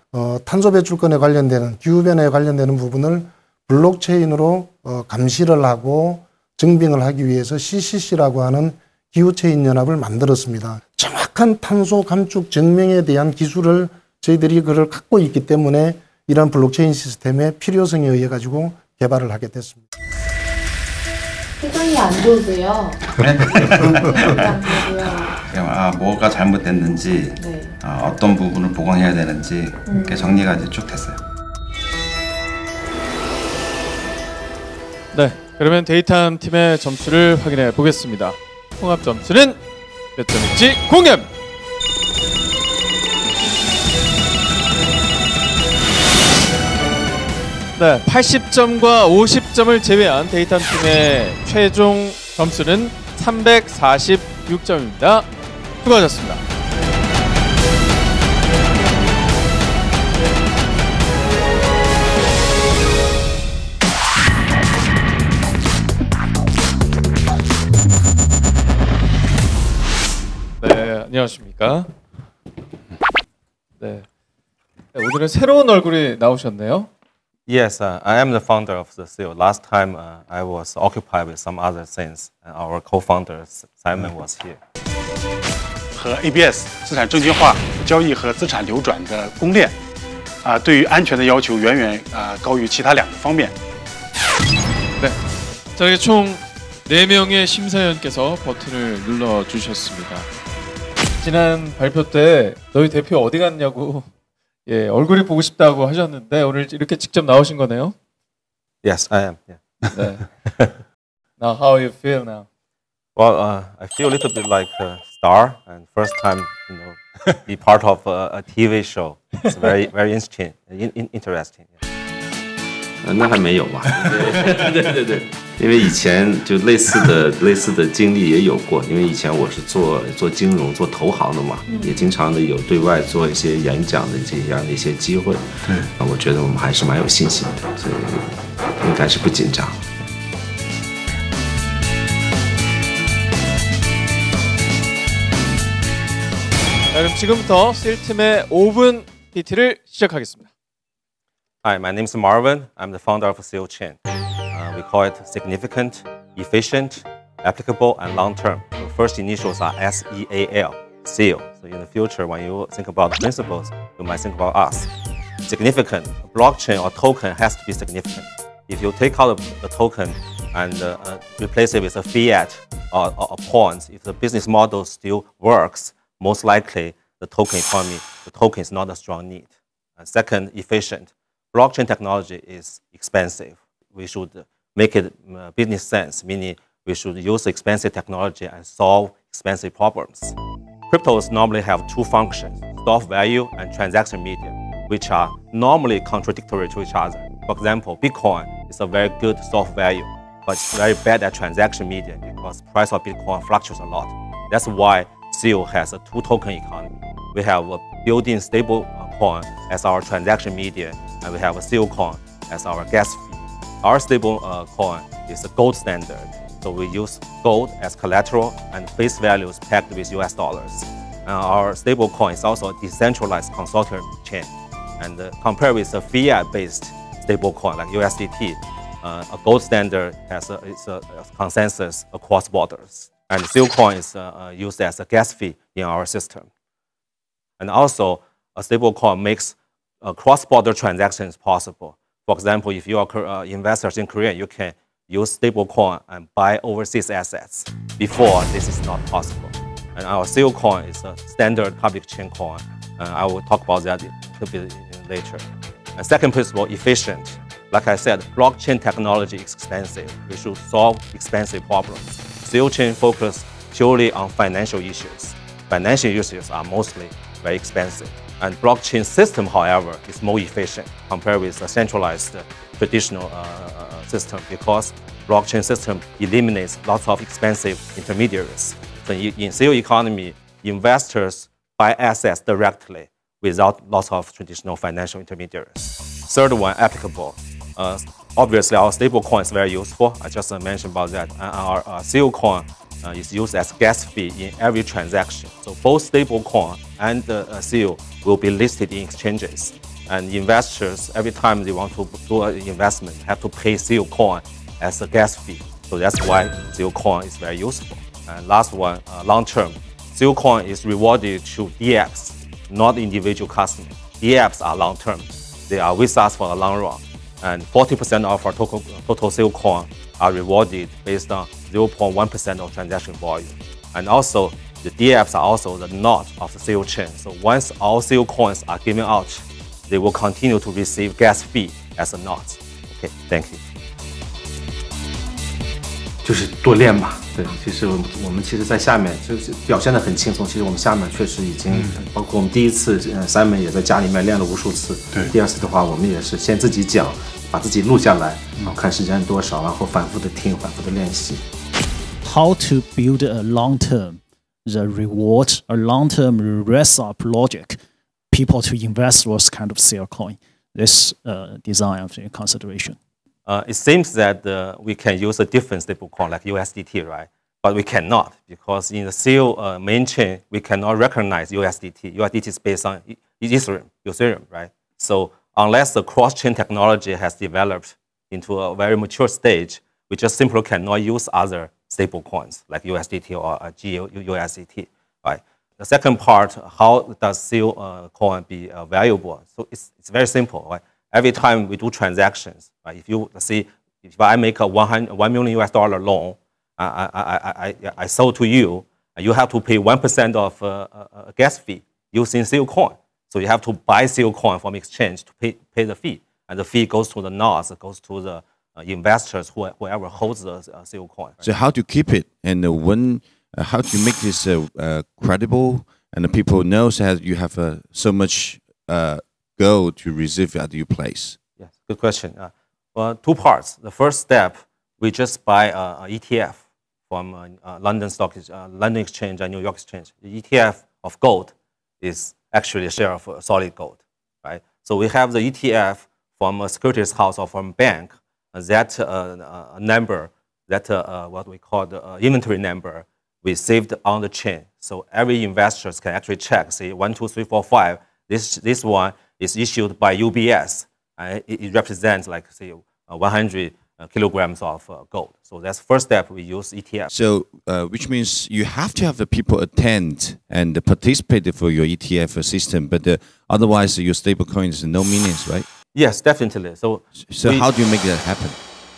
탄소 배출권에 관련되는 기후변화에 관련되는 부분을 블록체인으로 감시를 하고 증빙을 하기 위해서 CCC라고 하는 기후체인 연합을 만들었습니다. 정확한 탄소 감축 증명에 대한 기술을 저희들이 그걸 갖고 있기 때문에 이런 블록체인 시스템의 필요성에 의해 가지고 개발을 하게 됐습니다. 표정이 안 좋으세요? 네? 그냥 뭐가 잘못됐는지 네. 어떤 부분을 보강해야 되는지 이렇게 정리가 이제 쭉 됐어요. 네, 그러면 데이터 팀의 점수를 확인해 보겠습니다. 통합 점수는 몇 점일지 공개합니다. 네, 80점과 50점을 제외한 데이터 팀의 최종 점수는 346점입니다. 수고하셨습니다. 네, 안녕하십니까. 네, 오늘은 새로운 얼굴이 나오셨네요. Yes, I am the founder of the seal. Last time I was occupied with some other things, and our co-founder Simon was here. 和 ABS 资产证券化交易和资产流转的公链，对于安全的要求远远高于其他两个方面。 네, 자, 이게 총 4명의 심사위원께서 버튼을 눌러주셨습니다. 지난 발표 때 너희 대표 어디 갔냐고 예, 얼굴이 보고 싶다고 하셨는데 오늘 이렇게 직접 나오신 거네요? Yes, I am. Yeah. 네. Now, how you feel now? Well, I feel a little bit like a star, and first time, be part of a TV show. It's very interesting. Interesting. 那还没有吧？对，因为以前就类似的经历也有过，因为以前我是做金融、做投行的嘛，也经常的有对外做一些演讲的这样的一些机会。对，我觉得我们还是蛮有信心的，所以应该是不紧张。 자, 그럼 지금부터 SEAL팀의 5분 PT를 시작하겠습니다. Hi, my name is Marvin. I'm the founder of SEAL Chain. We call it significant, efficient, applicable, and long-term. The first initials are SEAL, SEAL. So in the future, when you think about the principles, you might think about us. Significant, a blockchain or token has to be significant. If you take out the token and replace it with a fiat or points, if the business model still works, most likely the token economy, the token is not a strong need. And second, efficient. Blockchain technology is expensive. We should make it business sense, meaning we should use expensive technology and solve expensive problems. Cryptos normally have two functions, store value and transaction medium, which are normally contradictory to each other. For example, Bitcoin is a very good store value, but it's very bad at transaction medium because price of Bitcoin fluctuates a lot. That's why SEAL has a two-token economy. We have a built-in stable coin as our transaction medium, and we have a SEAL coin as our gas fee. Our stable coin is a gold standard, so we use gold as collateral and face values pegged with US dollars. Our stable coin is also a decentralized consortium chain, and compared with a fiat-based stable coin like USDT, a gold standard has a consensus across borders. And SEAL coin is used as a gas fee in our system. And also, a stable coin makes cross-border transactions possible. For example, if you are investors in Korea, you can use stable coin and buy overseas assets. Before, this is not possible. And our SEAL coin is a standard public chain coin. I will talk about that a little bit later. And second principle, efficient. Like I said, blockchain technology is expensive. We should solve expensive problems. SEAL Chain focus purely on financial issues. Financial issues are mostly very expensive. And blockchain system, however, is more efficient compared with a centralized traditional system because blockchain system eliminates lots of expensive intermediaries. So in SEAL economy, investors buy assets directly without lots of traditional financial intermediaries. Third one, applicable. Obviously, our stable coin is very useful. I just mentioned about that. And our SEAL coin is used as gas fee in every transaction. So both stable coin and SEAL will be listed in exchanges. And investors, every time they want to do an investment, have to pay SEAL coin as a gas fee. So that's why SEAL coin is very useful. And last one, long term. SEAL coin is rewarded to DApps, not individual customers. DApps are long term. They are with us for a long run. And 40% of our total SEAL coin are rewarded based on 0.1% of transaction volume. And also, the DApps are also the node of the SEAL chain. So once all SEAL coins are given out, they will continue to receive gas fee as a node. Okay, thank you. 就是多练吧，对，其实我们其实在下面就是表现得很轻松，其实我们下面确实已经，包括我们第一次Simon也在家里面练了无数次，对，第二次的话我们也是先自己讲，把自己录下来，然后看时间多少，然后反复的听，反复的练习。How to build a long-term the reward, a long-term rest up logic, people to invest those kind of SEAL coin. This design of the consideration. It seems that we can use a different stablecoin like USDT, right? But we cannot because in the SEAL main chain, we cannot recognize USDT. USDT is based on Ethereum, right? So unless the cross-chain technology has developed into a very mature stage, we just simply cannot use other stablecoins like USDT or GUSDT, right? The second part, how does SEO coin be valuable? So it's very simple. Right? Every time we do transactions, right? If you see, if I make a $1 million loan, I sold to you, you have to pay 1% of a gas fee using SEO coin. So you have to buy SEO coin from exchange to pay the fee, and the fee goes to the nodes, goes to the investors, whoever holds the SEO coin. Right? So how to keep it, and how to make this credible, and the people knows that you have so much gold to receive at your place? Yes, good question. Well, two parts. The first step, we just buy an ETF from London Exchange and New York Exchange. The ETF of gold is actually a share of solid gold, right? So we have the ETF from a securities house or from a bank. That number, that what we call the inventory number, we saved on the chain. So every investor can actually check, say 1, 2, 3, 4, 5. This one is issued by UBS. It represents like say 100 kilograms of gold. So that's the first step. We use ETF. So which means you have to have the people attend and participate for your ETF system, but otherwise your stablecoin is no meanings, right? Yes, definitely. So how do you make that happen?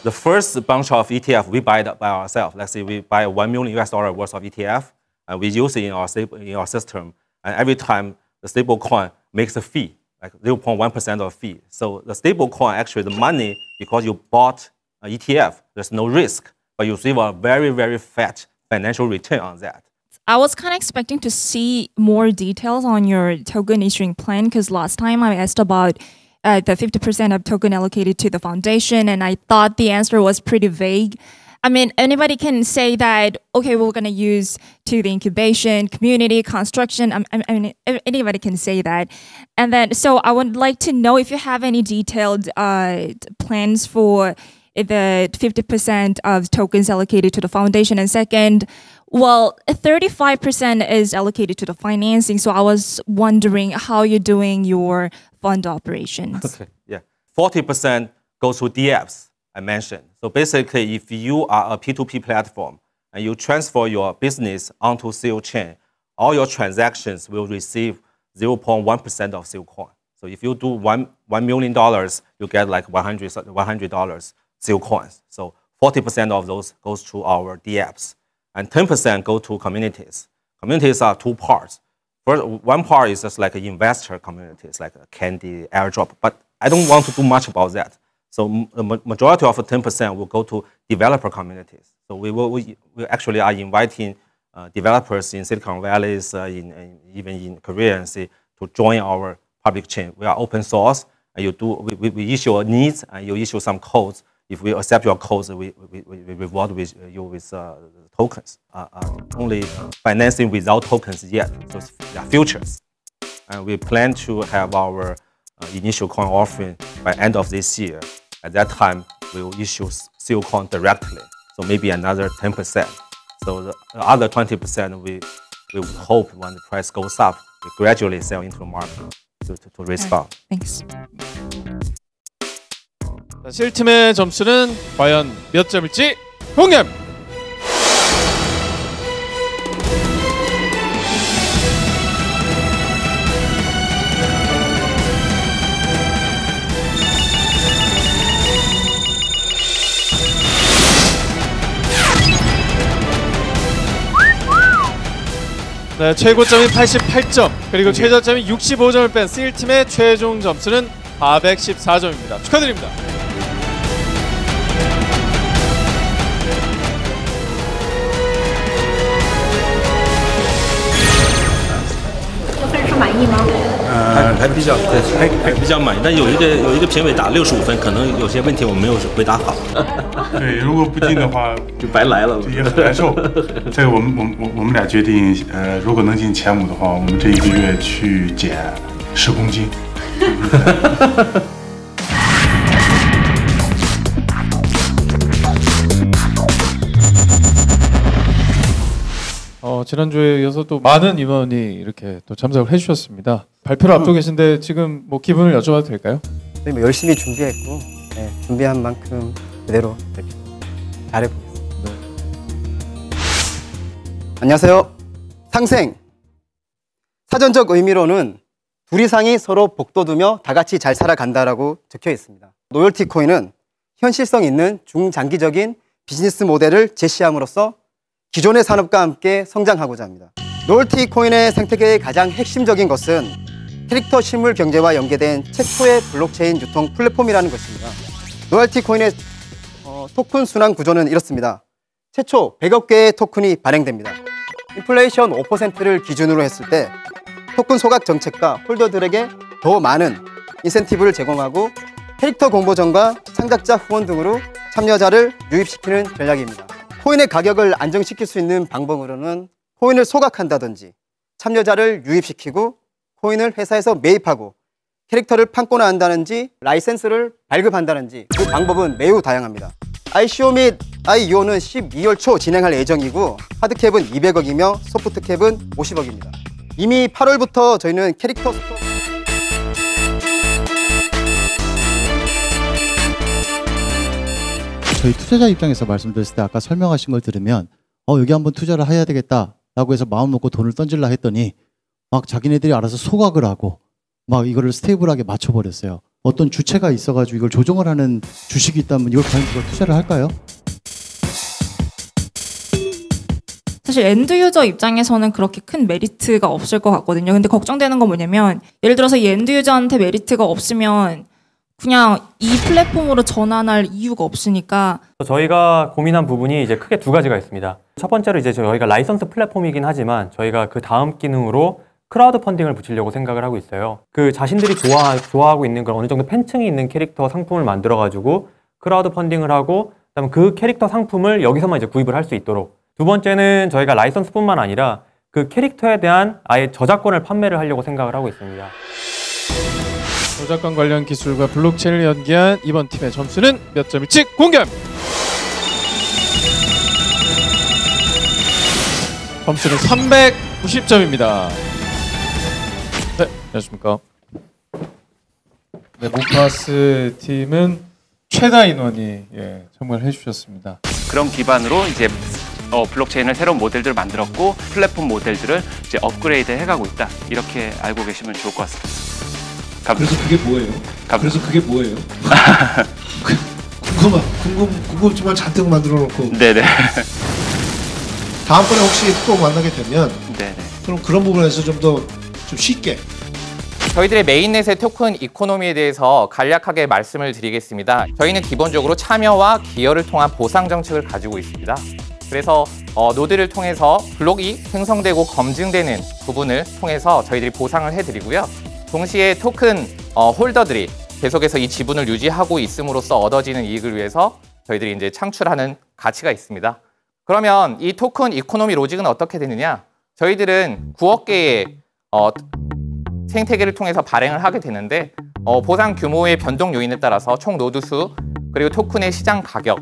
The first bunch of ETF we buy by ourselves. Let's say we buy $1 million worth of ETF, and we use it in our system. And every time the stablecoin makes a fee, like 0.1% of fee. So the stablecoin, actually the money, because you bought an ETF, there's no risk, but you receive a very, very fat financial return on that. I was kind of expecting to see more details on your token issuing plan, because last time I asked about the 50% of token allocated to the foundation, and I thought the answer was pretty vague. I mean, anybody can say that, okay, we're going to use to the incubation, community, construction. I mean, anybody can say that. And then, so I would like to know if you have any detailed plans for the 50% of tokens allocated to the foundation. And second, well, 35% is allocated to the financing. So I was wondering how you're doing your fund operations. Okay, yeah. 40% goes to DApps, I mentioned. So basically, if you are a P2P platform and you transfer your business onto SEO chain, all your transactions will receive 0.1% of SEO coin. So if you do $1 million, you get like $100 SEO coins. So 40% of those goes to our DApps, and 10% go to communities. Communities are two parts. First, one part is just like investor communities, like Candy, Airdrop, but I don't want to do much about that. So the majority of the 10% will go to developer communities. So we actually are inviting developers in Silicon Valley, even in Korea, and say to join our public chain. We are open source, and we issue needs, and you issue some codes. If we accept your codes, we reward you with tokens. Only financing without tokens yet, so they are futures. And we plan to have our initial coin offering by end of this year. At that time, we will issue SEO coin directly, so maybe another 10%. So the other 20% we would hope when the price goes up, we gradually sell into the market to raise fund. Thanks. 실팀의 점수는 과연 몇 점일지 공개합니다. 네, 최고점이 88점, 그리고 최저점이 65점을 뺀 C팀의 최종 점수는 414점입니다. 축하드립니다.还比较满意，但有一个评委打65分，可能有些问题我没有回答好。对，如果不进的话就白来了，也很难受。这个我们俩决定，如果能进前5的话，我们这一个月去减10公斤。지난주에 이어서 또 많은 인원이 이렇게 또 참석을 해주셨습니다. 발표를 앞두고 계신데 지금 뭐 기분을 여쭤봐도 될까요? 네, 뭐 열심히 준비했고 준비한 만큼 그대로 이렇게 잘해보겠습니다. 네. 안녕하세요. 상생 사전적 의미로는 둘 이상이 서로 복돋으며 다 같이 잘 살아간다라고 적혀 있습니다. 로열티 코인은 현실성 있는 중장기적인 비즈니스 모델을 제시함으로써 기존의 산업과 함께 성장하고자 합니다. 로열티 코인의 생태계의 가장 핵심적인 것은 캐릭터 실물 경제와 연계된 최초의 블록체인 유통 플랫폼이라는 것입니다. 로열티 코인의 토큰 순환 구조는 이렇습니다. 최초 100억 개의 토큰이 발행됩니다. 인플레이션 5%를 기준으로 했을 때 토큰 소각 정책과 홀더들에게 더 많은 인센티브를 제공하고 캐릭터 공모전과 창작자 후원 등으로 참여자를 유입시키는 전략입니다. 코인의 가격을 안정시킬 수 있는 방법으로는 코인을 소각한다든지 참여자를 유입시키고 코인을 회사에서 매입하고 캐릭터를 판권화 한다든지 라이센스를 발급한다든지 그 방법은 매우 다양합니다. ICO 및 IEO는 12월 초 진행할 예정이고 하드캡은 200억이며 소프트캡은 50억입니다. 이미 8월부터 저희는 캐릭터 스토어 저희 투자자 입장에서 말씀드렸을 때 아까 설명하신 걸 들으면 여기 한번 투자를 해야 되겠다라고 해서 마음 놓고 돈을 던질라 했더니 막 자기네들이 알아서 소각을 하고 막 이거를 스테이블하게 맞춰버렸어요. 어떤 주체가 있어가지고 이걸 조정을 하는 주식이 있다면 이걸 과연 누가 투자를 할까요? 사실 엔드 유저 입장에서는 그렇게 큰 메리트가 없을 것 같거든요. 근데 걱정되는 건 뭐냐면 예를 들어서 이 엔드 유저한테 메리트가 없으면 그냥 이 플랫폼으로 전환할 이유가 없으니까 저희가 고민한 부분이 이제 크게 두 가지가 있습니다. 첫 번째로 이제 저희가 라이선스 플랫폼이긴 하지만 저희가 그 다음 기능으로 크라우드 펀딩을 붙이려고 생각을 하고 있어요. 그 자신들이 좋아하고 있는 그런 어느 정도 팬층이 있는 캐릭터 상품을 만들어가지고 크라우드 펀딩을 하고 그다음에 그 캐릭터 상품을 여기서만 이제 구입을 할 수 있도록. 두 번째는 저희가 라이선스뿐만 아니라 그 캐릭터에 대한 아예 저작권을 판매를 하려고 생각을 하고 있습니다. 저작권 관련 기술과 블록체인을 연계한 이번 팀의 점수는 몇 점일지 공개합니다. 점수는 390점입니다. 네, 안녕하십니까. 네, 모파스 팀은 최다 인원이 참가를 해주셨습니다. 그런 기반으로 이제 블록체인을 새로운 모델들을 만들었고 플랫폼 모델들을 이제 업그레이드 해가고 있다. 이렇게 알고 계시면 좋을 것 같습니다. 그래서 그게 뭐예요? 그래서 그게 뭐예요? 궁금증만 잔뜩 만들어 놓고. 네네. 다음번에 혹시 또 만나게 되면 네네. 그럼 그런 부분에서 좀 더 좀 쉽게. 저희들의 메인넷의 토큰 이코노미에 대해서 간략하게 말씀을 드리겠습니다. 저희는 기본적으로 참여와 기여를 통한 보상 정책을 가지고 있습니다. 그래서 노드를 통해서 블록이 생성되고 검증되는 부분을 통해서 저희들이 보상을 해드리고요. 동시에 토큰 홀더들이 계속해서 이 지분을 유지하고 있음으로써 얻어지는 이익을 위해서 저희들이 이제 창출하는 가치가 있습니다. 그러면 이 토큰 이코노미 로직은 어떻게 되느냐? 저희들은 9억 개의 생태계를 통해서 발행을 하게 되는데 보상 규모의 변동 요인에 따라서 총 노드 수, 그리고 토큰의 시장 가격,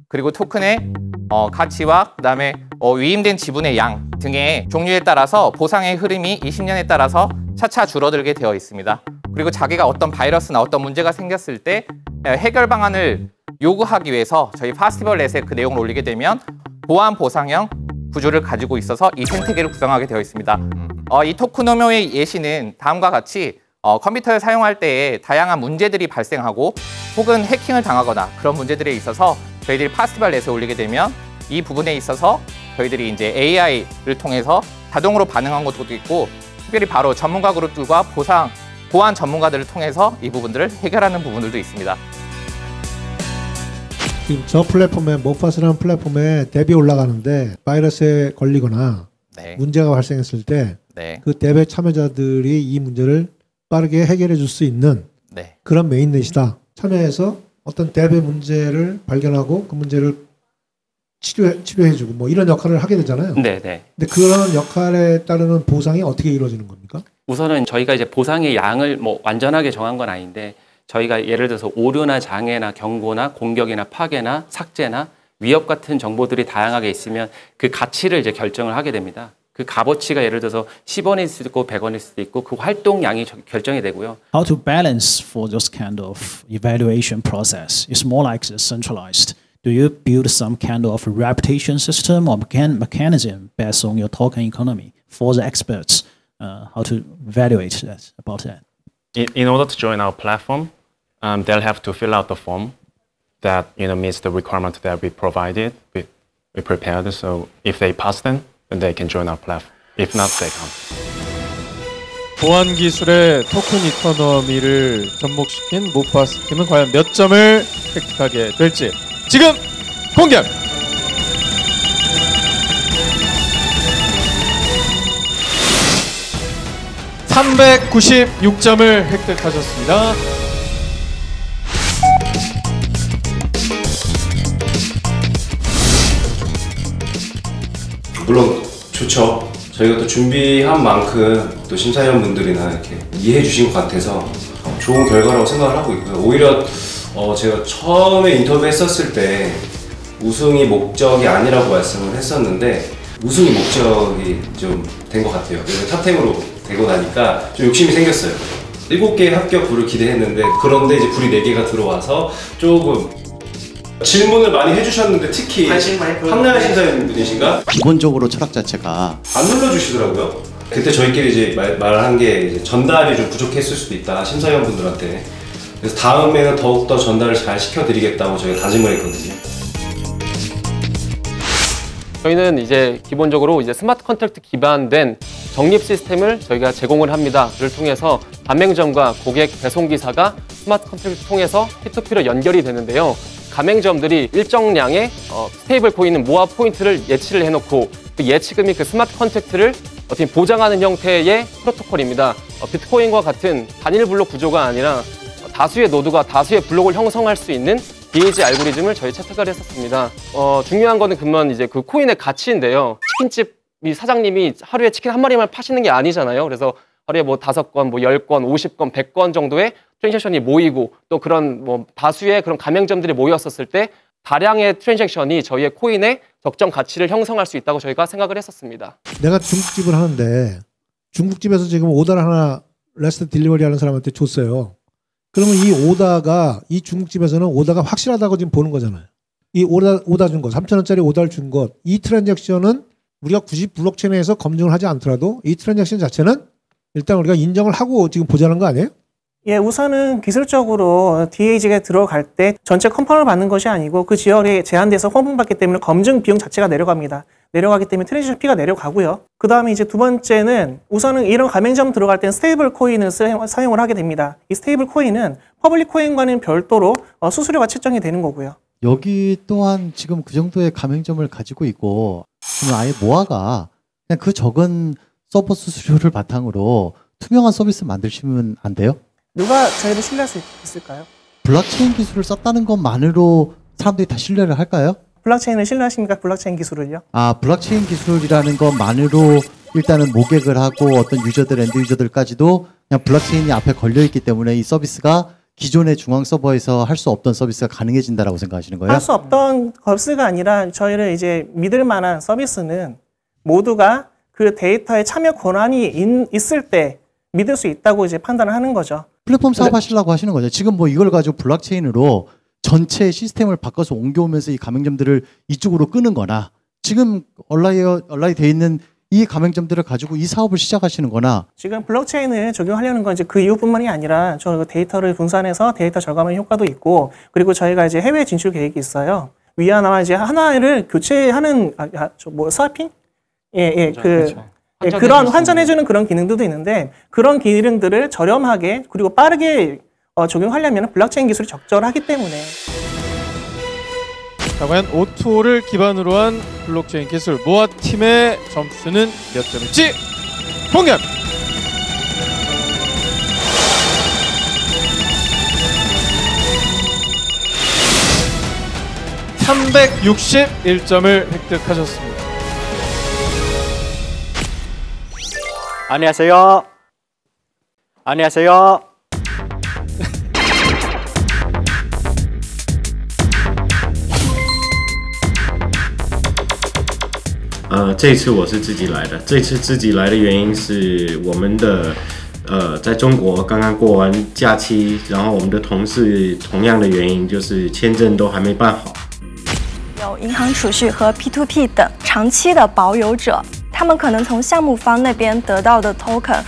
그리고 토큰의 가치와 그다음에 위임된 지분의 양 등의 종류에 따라서 보상의 흐름이 20년에 따라서 차차 줄어들게 되어 있습니다. 그리고 자기가 어떤 바이러스나 어떤 문제가 생겼을 때 해결 방안을 요구하기 위해서 저희 파스티벌넷에 그 내용을 올리게 되면 보안 보상형 구조를 가지고 있어서 이 생태계를 구성하게 되어 있습니다. 이 토크노미의 예시는 다음과 같이 컴퓨터를 사용할 때에 다양한 문제들이 발생하고 혹은 해킹을 당하거나 그런 문제들에 있어서 저희들이 파스티벌넷에 올리게 되면 이 부분에 있어서 저희들이 이제 AI를 통해서 자동으로 반응한 것도 있고 특별히 바로 전문가 그룹들과 보안 전문가들을 통해서 이 부분들을 해결하는 부분들도 있습니다. 지금 저 플랫폼에 모파스라는 플랫폼에 뎁이 올라가는데 바이러스에 걸리거나 문제가 발생했을 때 그 뎁의 참여자들이 이 문제를 빠르게 해결해 줄 수 있는 그런 메인넷이다. 참여해서 어떤 뎁의 문제를 발견하고 그 문제를 치료해주고 뭐 이런 역할을 하게 되잖아요. 네네. 근데 그런 역할에 따르는 보상이 어떻게 이루어지는 겁니까? 우선은 저희가 이제 보상의 양을 뭐 완전하게 정한 건 아닌데 저희가 예를 들어서 오류나 장애나 경고나 공격이나 파괴나 삭제나 위협 같은 정보들이 다양하게 있으면 그 가치를 이제 결정을 하게 됩니다. 그 값어치가 예를 들어서 10원일 수도 있고 100원일 수도 있고 그 활동량이 결정이 되고요. How to balance for this kind of evaluation process is more like centralized. Do you build some kind of reputation system or mechanism based on your token economy for the experts how to evaluate that about that? In order to join our platform, they'll have to fill out the form that meets the requirement that we provided, we prepared. So if they pass then they can join our platform. If not, they can't. 보안 기술의 토큰 이코노미를 접목시킨 모파스 팀은 과연 몇 점을 획득하게 될지 지금 공개합니다. (396점을) 획득하셨습니다. 물론 좋죠. 저희가 또 준비한 만큼 또 심사위원분들이나 이렇게 이해해 주신 것 같아서 좋은 결과라고 생각을 하고 있고요. 오히려 제가 처음에 인터뷰했었을 때 우승이 목적이 아니라고 말씀을 했었는데 우승이 목적이 좀 된 것 같아요. 그래서 탑10으로 되고 나니까 좀 욕심이 생겼어요. 7개의 합격부를 기대했는데 그런데 이제 불이 4개가 들어와서 조금 질문을 많이 해주셨는데 특히 황나연 심사위원분이신가? 기본적으로 철학 자체가 안 눌러주시더라고요. 그때 저희끼리 이제 말한 게 이제 전달이 좀 부족했을 수도 있다 심사위원분들한테. 그래서 다음에는 더욱더 전달을 잘 시켜드리겠다고 저희가 다짐을 했거든요. 저희는 이제 기본적으로 이제 스마트 컨트랙트 기반된 적립 시스템을 저희가 제공을 합니다. 그를 통해서 가맹점과 고객 배송기사가 스마트 컨트랙트 통해서 P2P로 연결이 되는데요. 가맹점들이 일정량의 스테이블 코인 모아 포인트를 예치를 해놓고 그 예치금이 그 스마트 컨트랙트를 어떻게 보장하는 형태의 프로토콜입니다. 비트코인과 같은 단일 블록 구조가 아니라 다수의 노드가 다수의 블록을 형성할 수 있는 DAG 알고리즘을 저희 채택을 했었습니다. 중요한 거는 그러면 이제 그 코인의 가치인데요. 치킨집 사장님이 하루에 치킨 한 마리만 파시는 게 아니잖아요. 그래서 하루에 뭐 5건, 뭐 10건, 50건, 100건 정도의 트랜잭션이 모이고 또 그런 뭐 다수의 그런 가맹점들이 모였었을 때 다량의 트랜잭션이 저희의 코인의 적정 가치를 형성할 수 있다고 저희가 생각을 했었습니다. 내가 중국집을 하는데 중국집에서 지금 오다를 하나 레스트 딜리버리 하는 사람한테 줬어요. 그러면 이 오다가 이 중국집에서는 오다가 확실하다고 지금 보는 거잖아요. 이 오다 준 것, 3,000원짜리 오다를 준 것, 이 트랜잭션은 우리가 굳이 블록체인에서 검증을 하지 않더라도 이 트랜잭션 자체는 일단 우리가 인정을 하고 지금 보자는 거 아니에요? 예, 우선은 기술적으로 DAG에 들어갈 때 전체 컴파운을 받는 것이 아니고 그 지역에 제한돼서 호응받기 때문에 검증 비용 자체가 내려갑니다. 내려가기 때문에 트랜지션 피가 내려가고요. 그 다음에 이제 두 번째는 우선은 이런 가맹점 들어갈 때는 스테이블 코인을 사용을 하게 됩니다. 이 스테이블 코인은 퍼블릭 코인과는 별도로 수수료가 책정이 되는 거고요. 여기 또한 지금 그 정도의 가맹점을 가지고 있고 그러면 아예 모아가 그냥 그 적은 서버 수수료를 바탕으로 투명한 서비스 만드시면 안 돼요? 누가 저희를 신뢰할 수 있을까요? 블록체인 기술을 썼다는 것만으로 사람들이 다 신뢰를 할까요? 블록체인을 신뢰하십니까? 블록체인 기술을요? 아, 블록체인 기술이라는 것만으로 일단은 모객을 하고 어떤 유저들, 엔드 유저들까지도 그냥 블록체인이 앞에 걸려있기 때문에 이 서비스가 기존의 중앙 서버에서 할 수 없던 서비스가 가능해진다라고 생각하시는 거예요? 할 수 없던 서비스가 아니라 저희를 이제 믿을 만한 서비스는 모두가 그 데이터에 참여 권한이 있을 때 믿을 수 있다고 이제 판단을 하는 거죠. 플랫폼 사업하시려고 하시는 거죠. 지금 뭐 이걸 가지고 블록체인으로 전체 시스템을 바꿔서 옮겨오면서 이 가맹점들을 이쪽으로 끄는 거나 지금 얼라이 돼 있는 이 가맹점들을 가지고 이 사업을 시작하시는 거나 지금 블록체인을 적용하려는 건 이제 그 이유뿐만이 아니라 저 데이터를 분산해서 데이터 절감하는 효과도 있고 그리고 저희가 이제 해외 진출 계획이 있어요. 위안화와 이제 하나를 교체하는 스와핑? 그렇죠. 그런 환전해주는 그런 기능들도 있는데 그런 기능들을 저렴하게 그리고 빠르게 적용하려면 블록체인 기술이 적절하기 때문에. 자, 과연 오토를 기반으로 한 블록체인 기술 모아 팀의 점수는 몇 점일지 공개합니다. (361점을) 획득하셨습니다. 안녕하세요. 안녕하세요. 这一次我是自己来的。这次自己来的原因是我们的在中国刚刚过完假期，然后我们的同事同样的原因就是签证都还没办好。有银行储蓄和 P2P 等长期的保有者，他他们可能从项目方那边得到的 token。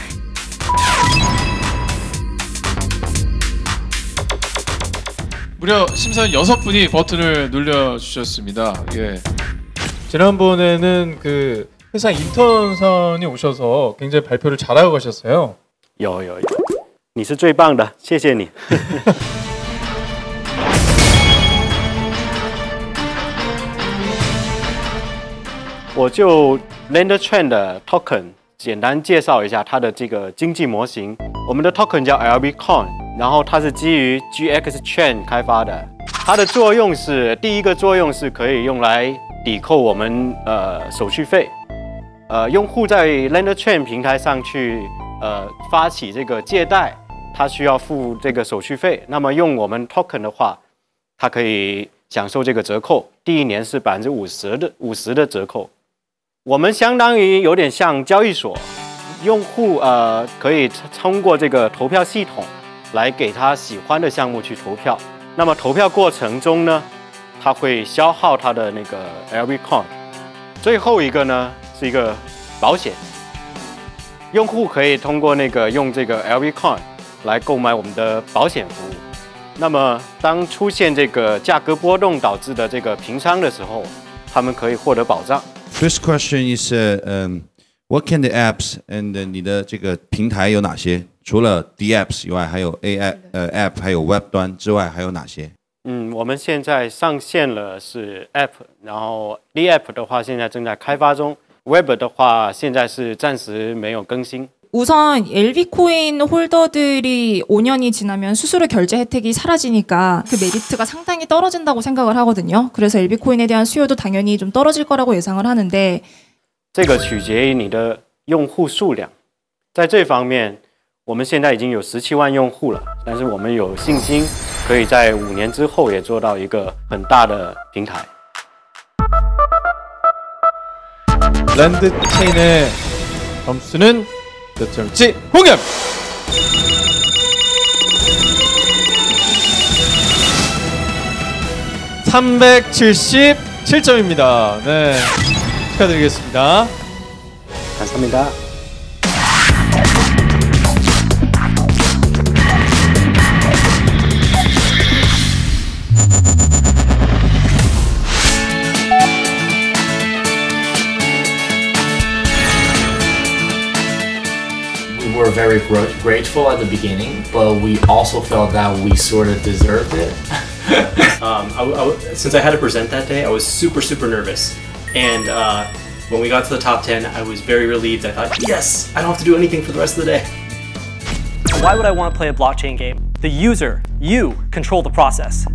무려 심사위원 6분이 버튼을 눌러주셨습니다. 예. 지난번에는 그 회사 인턴선이 오셔서 굉장히 발표를 잘하고 가셨어요. 有，你是最棒的，谢谢你。我就 Lender Chain 的 token 简单介绍一下它的这个经济模型。我们的 token 叫 LBcoin， 然后它是基于 GX Chain 开发的。它的作用是，第一个作用是可以用来抵扣我们手续费。用户在 Lender Chain 平台上去发起这个借贷，他需要付这个手续费。那么用我们 token 的话，它可以享受这个折扣，第一年是50%的折扣。我们相当于有点像交易所，用户可以通过这个投票系统来给他喜欢的项目去投票。那么投票过程中呢，他会消耗他的那个 LBcoin。最后一个呢是一个保险，用户可以通过用这个 LBcoin 来购买我们的保险服务。那么当出现这个价格波动导致的这个平仓的时候，他们可以获得保障。First question is, what kind of apps and 你的这个平台有哪些？除了 D apps 以外，还有 app 还有 web 端之外，还有哪些？我们现在上线了是 app， 然后 D app 的话现在正在开发中 ，web 的话现在是暂时没有更新。 우선 LB코인 홀더들이 5년이 지나면 수수료 결제 혜택이 사라지니까 그 메리트가 상당히 떨어진다고 생각을 하거든요. 그래서 LB코인에 대한 수요도 당연히 좀 떨어질 거라고 예상을 하는데 这个取决于你的用户数量，在这方面我们现在已经有17万用户了，但是我们有信心可以在5年之后也做到一个很大的平台。 랜드체인의 점수는 몇 점일지 공개합니다. 377점입니다. 네, 축하드리겠습니다. 감사합니다. We were very grateful at the beginning, but we also felt that we sort of deserved it. Since I had to present that day, I was super nervous. And when we got to the top 10, I was very relieved. I thought, yes, I don't have to do anything for the rest of the day. Why would I want to play a blockchain game? The user, you, control the process.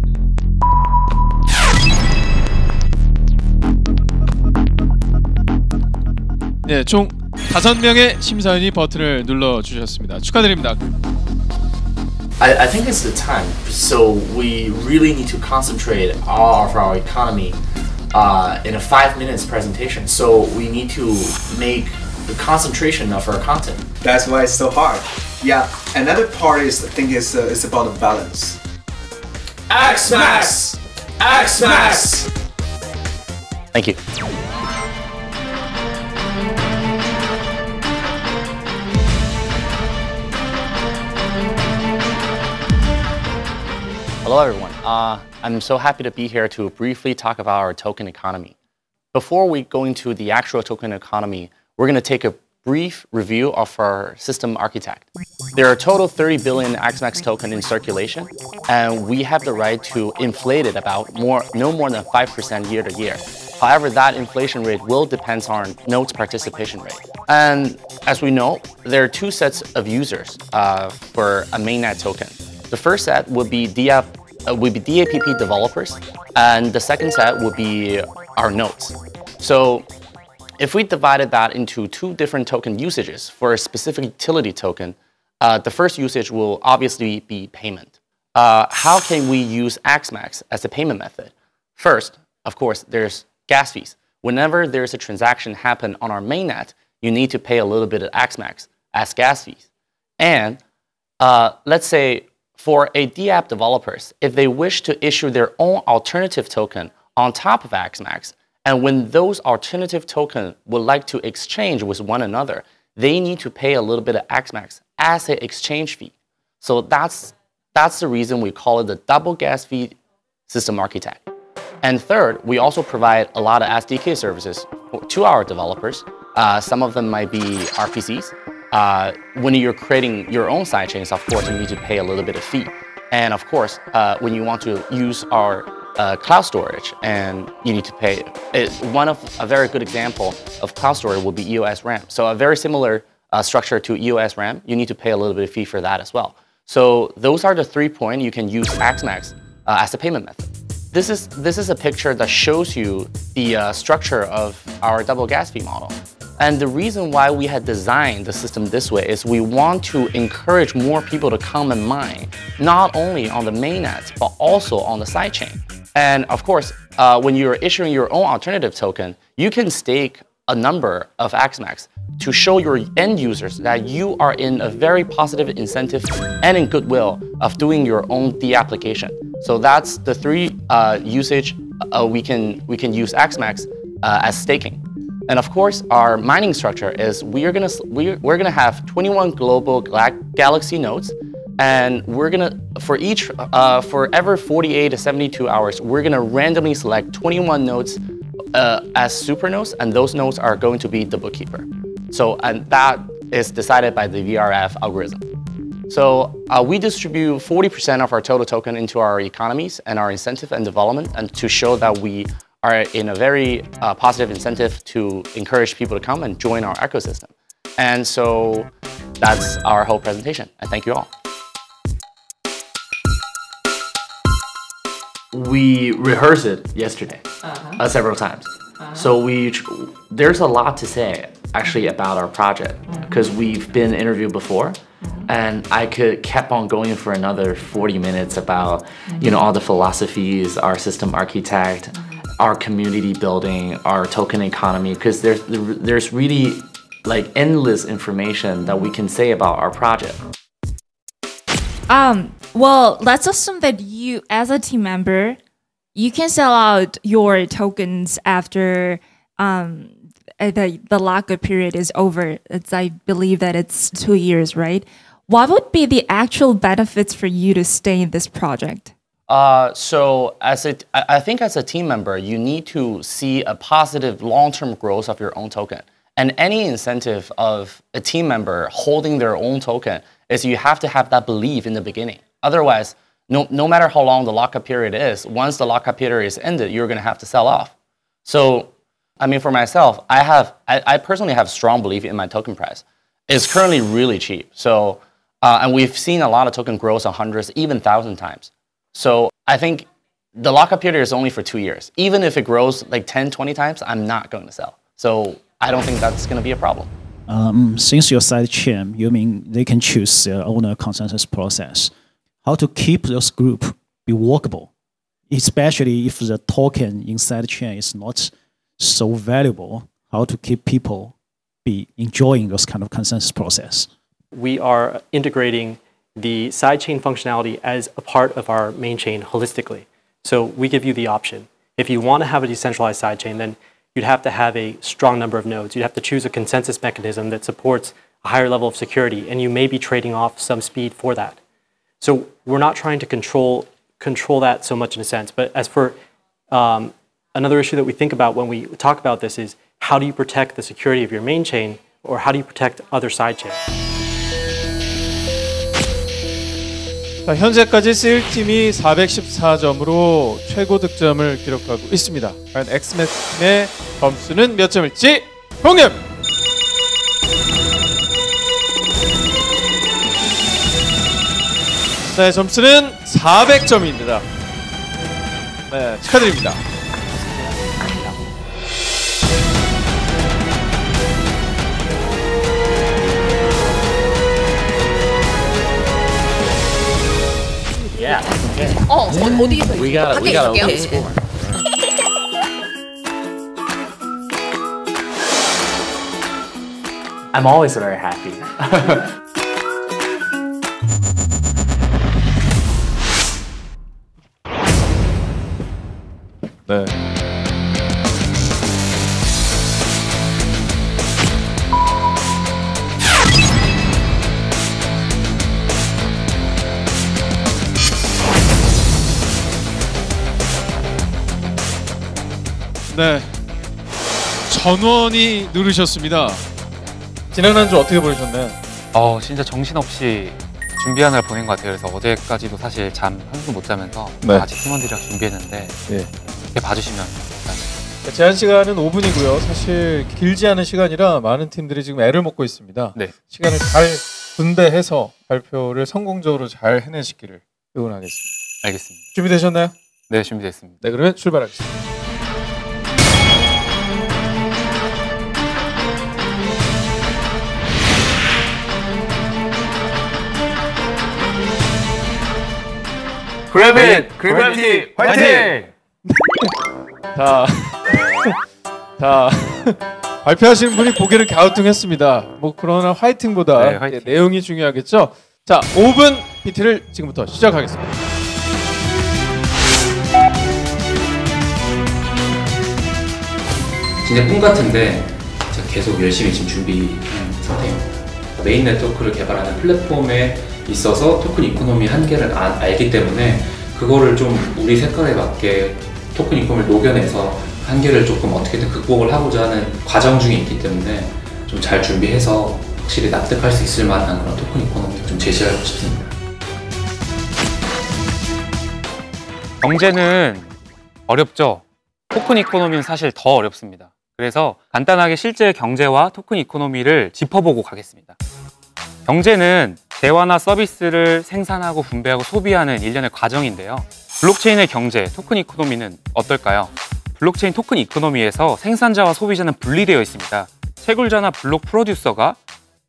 네, 총 5명의 심사위원이 버튼을 눌러주셨습니다. 축하드립니다. I think it's the time. So we really need to concentrate all of our economy in a 5 minutes presentation. So we need to make the concentration of our content. That's why it's so hard. Yeah, another part is I think it's about the balance. X-Max! X-Max! Thank you. Hello everyone, I'm so happy to be here to briefly talk about our token economy. Before we go into the actual token economy, we're going to take a brief review of our system architect. There are a total 30 billion XMAX token in circulation, and we have the right to inflate it about no more than 5% year to year. However, that inflation rate will depend on nodes participation rate. And as we know, there are two sets of users for a mainnet token. The first set would be DAPP developers, and the second set would be our nodes. So if we divided that into two different token usages for a specific utility token, the first usage will obviously be payment. How can we use XMAX as a payment method? First, of course, there's gas fees. Whenever there's a transaction happen on our mainnet, you need to pay a little bit of XMAX as gas fees. And let's say for a DApp developers, if they wish to issue their own alternative token on top of XMAX, And when those alternative tokens would like to exchange with one another, they need to pay a little bit of AXMAX as an exchange fee. So that's the reason we call it the double gas fee system architect. And third, we also provide a lot of SDK services to our developers. Some of them might be RPCs. When you're creating your own sidechains, of course, you need to pay a little bit of fee. And of course, when you want to use our cloud storage, and you need to pay. A very good example of cloud storage would be EOS RAM. So a very similar structure to EOS RAM, you need to pay a little bit of fee for that as well. So those are the 3 points you can use AXMAX as a payment method. This is a picture that shows you the structure of our double gas fee model. And the reason why we had designed the system this way is we want to encourage more people to come and mine, not only on the mainnet, but also on the sidechain. And of course, when you're issuing your own alternative token, you can stake a number of AXMAX to show your end users that you are in a very positive incentive and in goodwill of doing your own DApplication. So that's the 3 usage we can use AXMAX as staking. And of course, our mining structure is we're gonna have 21 global Galaxy nodes, and we're gonna for every 48 to 72 hours, we're gonna randomly select 21 nodes as super nodes, and those nodes are going to be the bookkeeper. So, and that is decided by the VRF algorithm. So we distribute 40% of our total token into our economies and our incentive and development, and to show that we are in a very positive incentive to encourage people to come and join our ecosystem. And so that's our whole presentation, and thank you all. We rehearsed it yesterday several times. So there's a lot to say actually about our project, because we've been interviewed before, and I kept on going for another 40 minutes about all the philosophies, our system architect, our community building, our token economy, because there's really like endless information that we can say about our project. Well, let's assume that you, as a team member, you can sell out your tokens after the lockup period is over. I believe that it's 2 years, right? What would be the actual benefits for you to stay in this project? So I think as a team member, you need to see a positive long-term growth of your own token. And any incentive of a team member holding their own token is you have to have that belief in the beginning. Otherwise, no matter how long the lockup period is, once the lockup period is ended, you're going to have to sell off. So, I mean, for myself, I personally have strong belief in my token price. It's currently really cheap. So, and we've seen a lot of token growth on hundreds, even 1,000 times. So I think the lockup period is only for 2 years. Even if it grows like 10, 20 times, I'm not going to sell. So I don't think that's going to be a problem. Since your sidechain, you mean they can choose their own consensus process. How to keep this group be workable, especially if the token inside the chain is not so valuable, how to keep people be enjoying this kind of consensus process? We are integrating the sidechain functionality as a part of our main chain holistically. So we give you the option. If you want to have a decentralized sidechain, then you'd have to have a strong number of nodes. You'd have to choose a consensus mechanism that supports a higher level of security, and you may be trading off some speed for that. So we're not trying to control that so much in a sense. But as for another issue that we think about when we talk about this is how do you protect the security of your main chain, or how do you protect other sidechains? 자, 현재까지 세일팀이 414점으로 최고 득점을 기록하고 있습니다. 과연 엑스맨의 점수는 몇 점일지 공개! 네, 점수는 400점입니다. 네, 축하드립니다. Yeah. Okay. 어디에서? We got open the score. I'm always very happy. 네. 네. 전원이 누르셨습니다. 지난 한 주 어떻게 보내셨나요? 진짜 정신없이 준비하느라 보낸 것 같아요. 그래서 어제까지도 사실 잠 한숨 못 자면서 네. 같이 팀원들이랑 준비했는데 이렇게 봐주시면 감사합니다. 제한 시간은 5분이고요. 사실 길지 않은 시간이라 많은 팀들이 지금 애를 먹고 있습니다. 네. 시간을 잘 분배해서 발표를 성공적으로 잘 해내시기를 응원하겠습니다. 알겠습니다. 준비되셨나요? 네, 준비됐습니다. 네, 그러면 출발하겠습니다. 그래빗! 그래비티 화이팅! 자, 발표하시는 분이 고개를 갸우뚱했습니다. 뭐 그러나 화이팅보다 네, 화이팅. 내용이 중요하겠죠. 자, 5분 PT를 지금부터 시작하겠습니다. 진짜 꿈 같은데 제가 계속 열심히 지금 준비한 상태입니다. 메인 네트워크를 개발하는 플랫폼에 있어서 토큰 이코노미 한계를 알기 때문에 그거를 좀 우리 색깔에 맞게 토큰 이코노미를 녹여내서 한계를 조금 어떻게든 극복을 하고자 하는 과정 중에 있기 때문에 좀 잘 준비해서 확실히 납득할 수 있을 만한 그런 토큰 이코노미를 좀 제시하고 싶습니다. 경제는 어렵죠. 토큰 이코노미는 사실 더 어렵습니다. 그래서 간단하게 실제 경제와 토큰 이코노미를 짚어보고 가겠습니다. 경제는 대화나 서비스를 생산하고 분배하고 소비하는 일련의 과정인데요. 블록체인의 경제, 토큰 이코노미는 어떨까요? 블록체인 토큰 이코노미에서 생산자와 소비자는 분리되어 있습니다. 채굴자나 블록 프로듀서가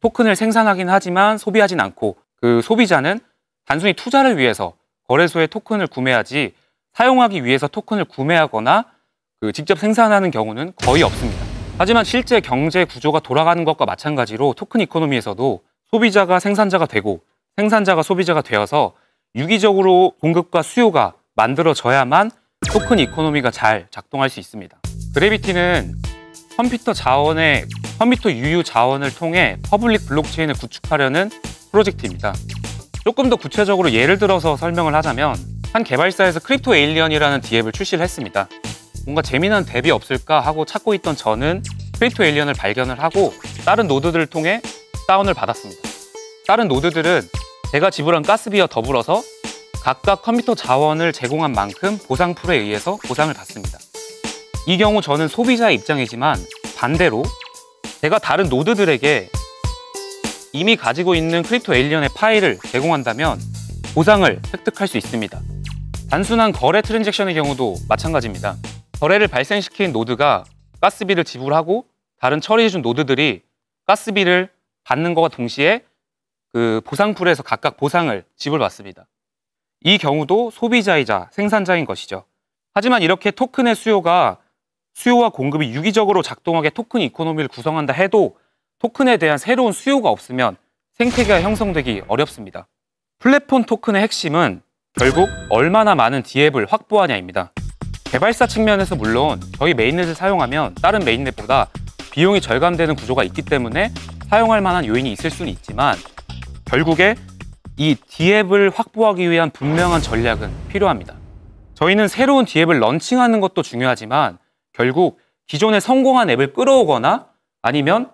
토큰을 생산하긴 하지만 소비하진 않고 그 소비자는 단순히 투자를 위해서 거래소에 토큰을 구매하지 사용하기 위해서 토큰을 구매하거나 직접 생산하는 경우는 거의 없습니다. 하지만 실제 경제 구조가 돌아가는 것과 마찬가지로 토큰 이코노미에서도 소비자가 생산자가 되고 생산자가 소비자가 되어서 유기적으로 공급과 수요가 만들어져야만 토큰 이코노미가 잘 작동할 수 있습니다. 그래비티는 컴퓨터 유유 자원을 통해 퍼블릭 블록체인을 구축하려는 프로젝트입니다. 조금 더 구체적으로 예를 들어서 설명을 하자면 한 개발사에서 크립토 에일리언이라는 디앱을 출시를 했습니다. 뭔가 재미난 앱이 없을까 하고 찾고 있던 저는 크립토 에일리언을 발견을 하고 다른 노드들을 통해 다운을 받았습니다. 다른 노드들은 제가 지불한 가스비와 더불어서 각각 컴퓨터 자원을 제공한 만큼 보상풀에 의해서 보상을 받습니다. 이 경우 저는 소비자의 입장이지만 반대로 제가 다른 노드들에게 이미 가지고 있는 크립토 에일리언의 파일을 제공한다면 보상을 획득할 수 있습니다. 단순한 거래 트랜잭션의 경우도 마찬가지입니다. 거래를 발생시킨 노드가 가스비를 지불하고 다른 처리해준 노드들이 가스비를 받는 것과 동시에 그 보상풀에서 각각 보상을 지불받습니다. 이 경우도 소비자이자 생산자인 것이죠. 하지만 이렇게 토큰의 수요와 공급이 유기적으로 작동하게 토큰 이코노미를 구성한다 해도 토큰에 대한 새로운 수요가 없으면 생태계가 형성되기 어렵습니다. 플랫폼 토큰의 핵심은 결국 얼마나 많은 디앱을 확보하냐입니다. 개발사 측면에서 물론 저희 메인넷을 사용하면 다른 메인넷보다 비용이 절감되는 구조가 있기 때문에 사용할 만한 요인이 있을 수는 있지만 결국에 이 디앱을 확보하기 위한 분명한 전략은 필요합니다. 저희는 새로운 디앱을 런칭하는 것도 중요하지만 결국 기존에 성공한 앱을 끌어오거나 아니면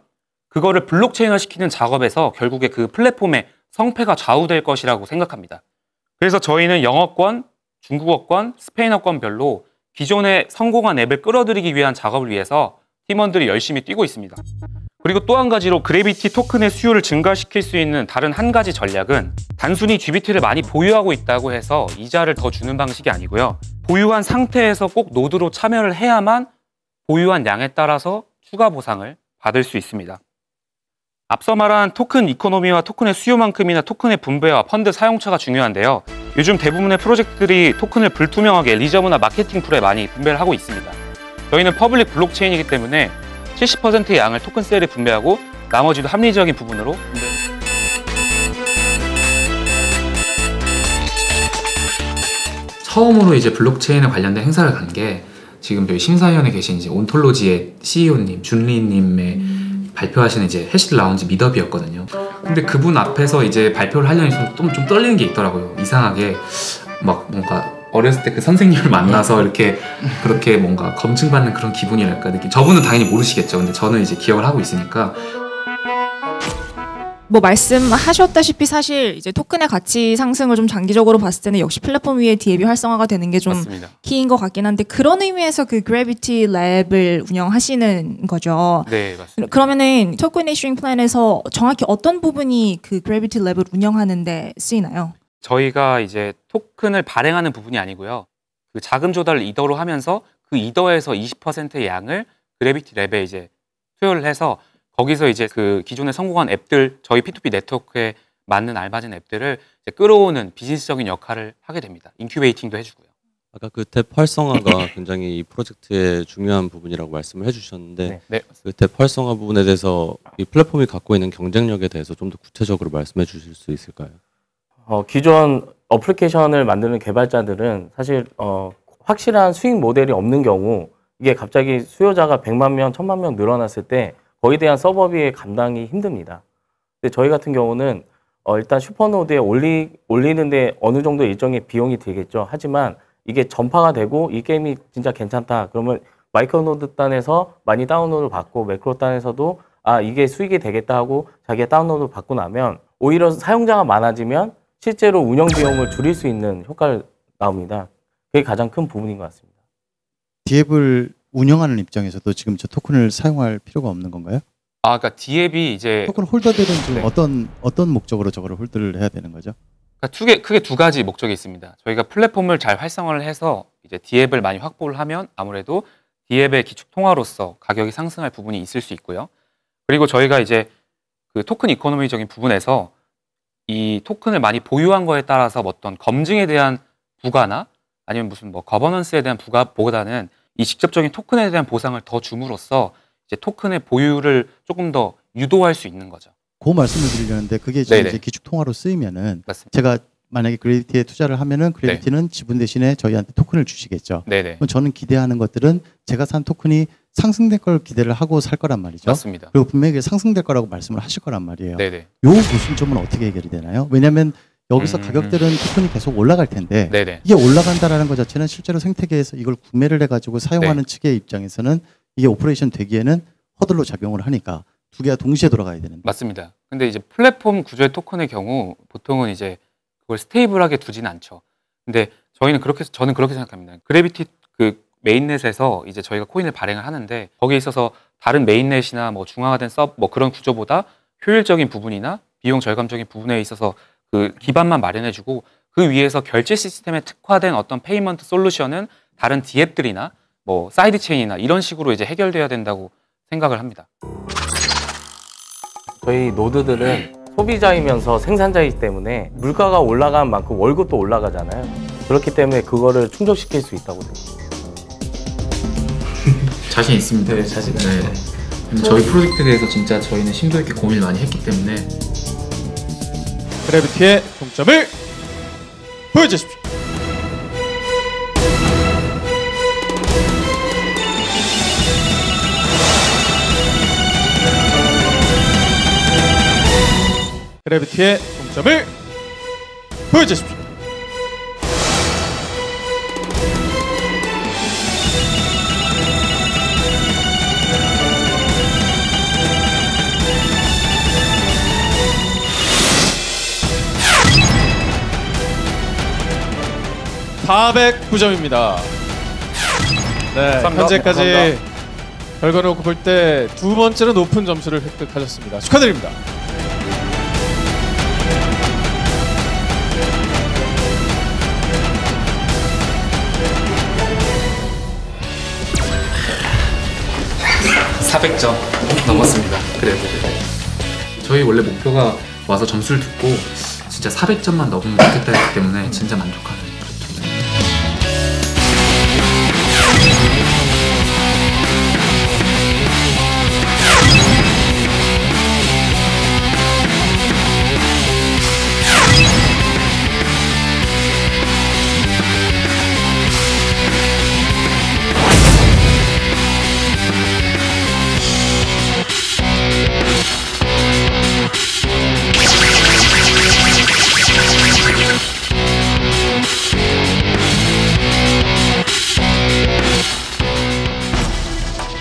그거를 블록체인화 시키는 작업에서 결국에 그 플랫폼의 성패가 좌우될 것이라고 생각합니다. 그래서 저희는 영어권, 중국어권, 스페인어권별로 기존에 성공한 앱을 끌어들이기 위한 작업을 위해서 팀원들이 열심히 뛰고 있습니다. 그리고 또 한 가지로 그래비티 토큰의 수요를 증가시킬 수 있는 다른 한 가지 전략은 단순히 GBT를 많이 보유하고 있다고 해서 이자를 더 주는 방식이 아니고요. 보유한 상태에서 꼭 노드로 참여를 해야만 보유한 양에 따라서 추가 보상을 받을 수 있습니다. 앞서 말한 토큰 이코노미와 토큰의 수요만큼이나 토큰의 분배와 펀드 사용처가 중요한데요. 요즘 대부분의 프로젝트들이 토큰을 불투명하게 리저브나 마케팅 풀에 많이 분배를 하고 있습니다. 저희는 퍼블릭 블록체인이기 때문에 70%의 양을 토큰셀에 분배하고 나머지도 합리적인 부분으로 처음으로 이제 블록체인에 관련된 행사를 간 게 지금 저희 심사위원회 계신 이제 온톨로지의 CEO님, 준리님의 발표하시는 이제 해시 라운지 미더비였거든요. 근데 그분 앞에서 이제 발표를 하려니 좀 떨리는 게 있더라고요. 이상하게 막 뭔가 어렸을 때 그 선생님을 만나서 이렇게 그렇게 뭔가 검증받는 그런 기분이랄까 느낌. 저분은 당연히 모르시겠죠. 근데 저는 이제 기억을 하고 있으니까. 뭐 말씀하셨다시피 사실 이제 토큰의 가치 상승을 좀 장기적으로 봤을 때는 역시 플랫폼 위에 디앱이 활성화가 되는 게 좀 키인 것 같긴 한데 그런 의미에서 그 그래비티 랩을 운영하시는 거죠. 네, 맞습니다. 그러면은 토큰 이슈잉 플랜에서 정확히 어떤 부분이 그 그래비티 랩을 운영하는데 쓰이나요? 저희가 이제 토큰을 발행하는 부분이 아니고요. 그 자금 조달을 이더로 하면서 그 이더에서 20%의 양을 그래비티 랩에 이제 투여를 해서 거기서 이제 그 기존에 성공한 앱들, 저희 P2P 네트워크에 맞는 알맞은 앱들을 이제 끌어오는 비즈니스적인 역할을 하게 됩니다. 인큐베이팅도 해주고요. 아까 그 탭 활성화가 굉장히 이 프로젝트의 중요한 부분이라고 말씀을 해주셨는데 네. 그 탭 활성화 부분에 대해서 이 플랫폼이 갖고 있는 경쟁력에 대해서 좀 더 구체적으로 말씀해 주실 수 있을까요? 기존 어플리케이션을 만드는 개발자들은 사실 확실한 수익 모델이 없는 경우 이게 갑자기 수요자가 100만 명, 1000만 명 늘어났을 때 거기에 대한 서버비의 감당이 힘듭니다. 근데 저희 같은 경우는 일단 슈퍼노드에 올리는데 어느 정도 일정의 비용이 들겠죠. 하지만 이게 전파가 되고 이 게임이 진짜 괜찮다. 그러면 마이크로노드 단에서 많이 다운로드를 받고 매크로 단에서도 이게 수익이 되겠다 하고 자기가 다운로드를 받고 나면 오히려 사용자가 많아지면 실제로 운영 비용을 줄일 수 있는 효과가 나옵니다. 그게 가장 큰 부분인 것 같습니다. 디앱을 운영하는 입장에서도 지금 저 토큰을 사용할 필요가 없는 건가요? 그러니까 디앱이 이제 토큰 홀더들은 지금 어떤 목적으로 저거를 홀드를 해야 되는 거죠? 그러니까 크게 두 가지 목적이 있습니다. 저희가 플랫폼을 잘 활성화를 해서 이제 디앱을 많이 확보를 하면 아무래도 디앱의 기축 통화로서 가격이 상승할 부분이 있을 수 있고요. 그리고 저희가 이제 그 토큰 이코노미적인 부분에서 이 토큰을 많이 보유한 거에 따라서 어떤 검증에 대한 부가나 아니면 무슨 뭐 거버넌스에 대한 부가보다는 이 직접적인 토큰에 대한 보상을 더 줌으로써 이제 토큰의 보유를 조금 더 유도할 수 있는 거죠. 그 말씀을 드리려는데 그게 지금 이제 기축 통화로 쓰이면은 맞습니다. 제가 만약에 그래비티에 투자를 하면은 그래비티는 지분 대신에 저희한테 토큰을 주시겠죠. 네네. 그럼 저는 기대하는 것들은 제가 산 토큰이 상승될 걸 기대를 하고 살 거란 말이죠. 맞습니다. 그리고 분명히 상승될 거라고 말씀을 하실 거란 말이에요. 네네. 요 모순점은 어떻게 해결이 되나요? 왜냐하면 여기서 가격들은 토큰이 계속 올라갈 텐데 네네. 이게 올라간다라는 것 자체는 실제로 생태계에서 이걸 구매를 해가지고 사용하는 측의 입장에서는 이게 오퍼레이션 되기에는 허들로 작용을 하니까 두 개가 동시에 돌아가야 되는데. 맞습니다. 근데 이제 플랫폼 구조의 토큰의 경우 보통은 이제 그걸 스테이블하게 두지는 않죠. 근데 저는 그렇게 생각합니다. 그래비티 그 메인넷에서 이제 저희가 코인을 발행을 하는데 거기에 있어서 다른 메인넷이나 뭐 중앙화된 뭐 그런 구조보다 효율적인 부분이나 비용 절감적인 부분에 있어서 그 기반만 마련해주고 그 위에서 결제 시스템에 특화된 어떤 페이먼트 솔루션은 다른 디앱들이나 뭐 사이드 체인이나 이런 식으로 이제 해결돼야 된다고 생각을 합니다. 저희 노드들은 소비자이면서 생산자이기 때문에 물가가 올라간 만큼 월급도 올라가잖아요. 그렇기 때문에 그거를 충족시킬 수 있다고 생각합니다. 자신 있습니다. 네, 자신 있습니다. 네. 저희 프로젝트에 대해서 진짜 저희는 심도 있게 고민을 많이 했기 때문에 그래비티의 동점을 보여주십시오. 그래비티의 동점을 보여주십시오. (409점입니다) 네, 현재까지 결과를 놓고 볼 때 두 번째로 높은 점수를 획득하셨습니다. 축하드립니다. (400점) 넘었습니다. 그래도 저희 원래 목표가 와서 점수를 듣고 진짜 400점만 넘으면 좋겠다 했기 때문에 진짜 만족하는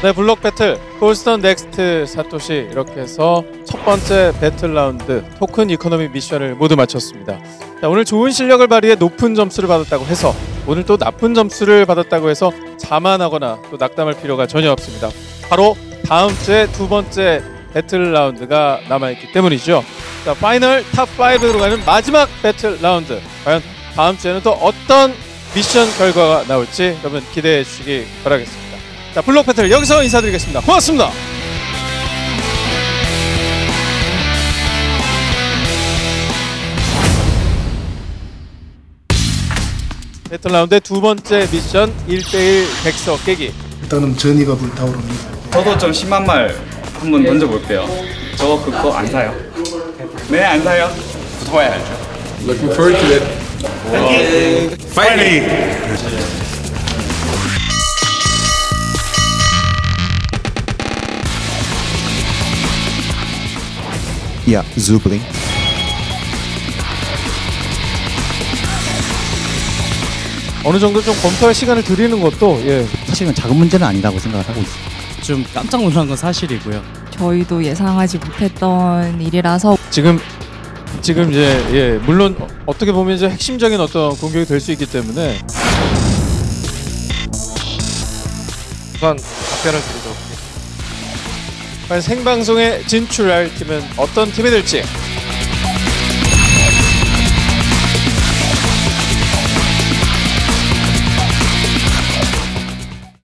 네, 블록 배틀 콜스턴 넥스트 사토시 이렇게 해서 첫 번째 배틀 라운드 토큰 이코노미 미션을 모두 마쳤습니다. 자, 오늘 좋은 실력을 발휘해 높은 점수를 받았다고 해서 오늘 또 나쁜 점수를 받았다고 해서 자만하거나 또 낙담할 필요가 전혀 없습니다. 바로 다음 주에 두 번째 배틀 라운드가 남아있기 때문이죠. 자, 파이널 탑5로 가는 마지막 배틀 라운드, 과연 다음 주에는 또 어떤 미션 결과가 나올지 여러분 기대해 주시기 바라겠습니다. 자, 블록 배틀 여기서 인사드리겠습니다. 고맙습니다. 배틀 라운드의 두 번째 미션 1대1 백서 깨기. 일단은 전이가 불타오릅니다. 저도 좀 심한 말 한번 던져볼게요. 저 그거 안 사요. 네, 안 사요. 붙어야죠. Looking forward to it. Fighting! Yeah, Zubli. 어느 정도 좀 검토할 시간을 드리는 것도 사실은 작은 문제는 아니라고 생각을 하고 있습니다. 좀 깜짝 놀란 건 사실이고요. 저희도 예상하지 못했던 일이라서 지금 이제 물론 어떻게 보면 이제 핵심적인 어떤 공격이 될 수 있기 때문에 우선 답변을 드리도록 하겠습니다. 과연 생방송에 진출할 팀은 어떤 팀이 될지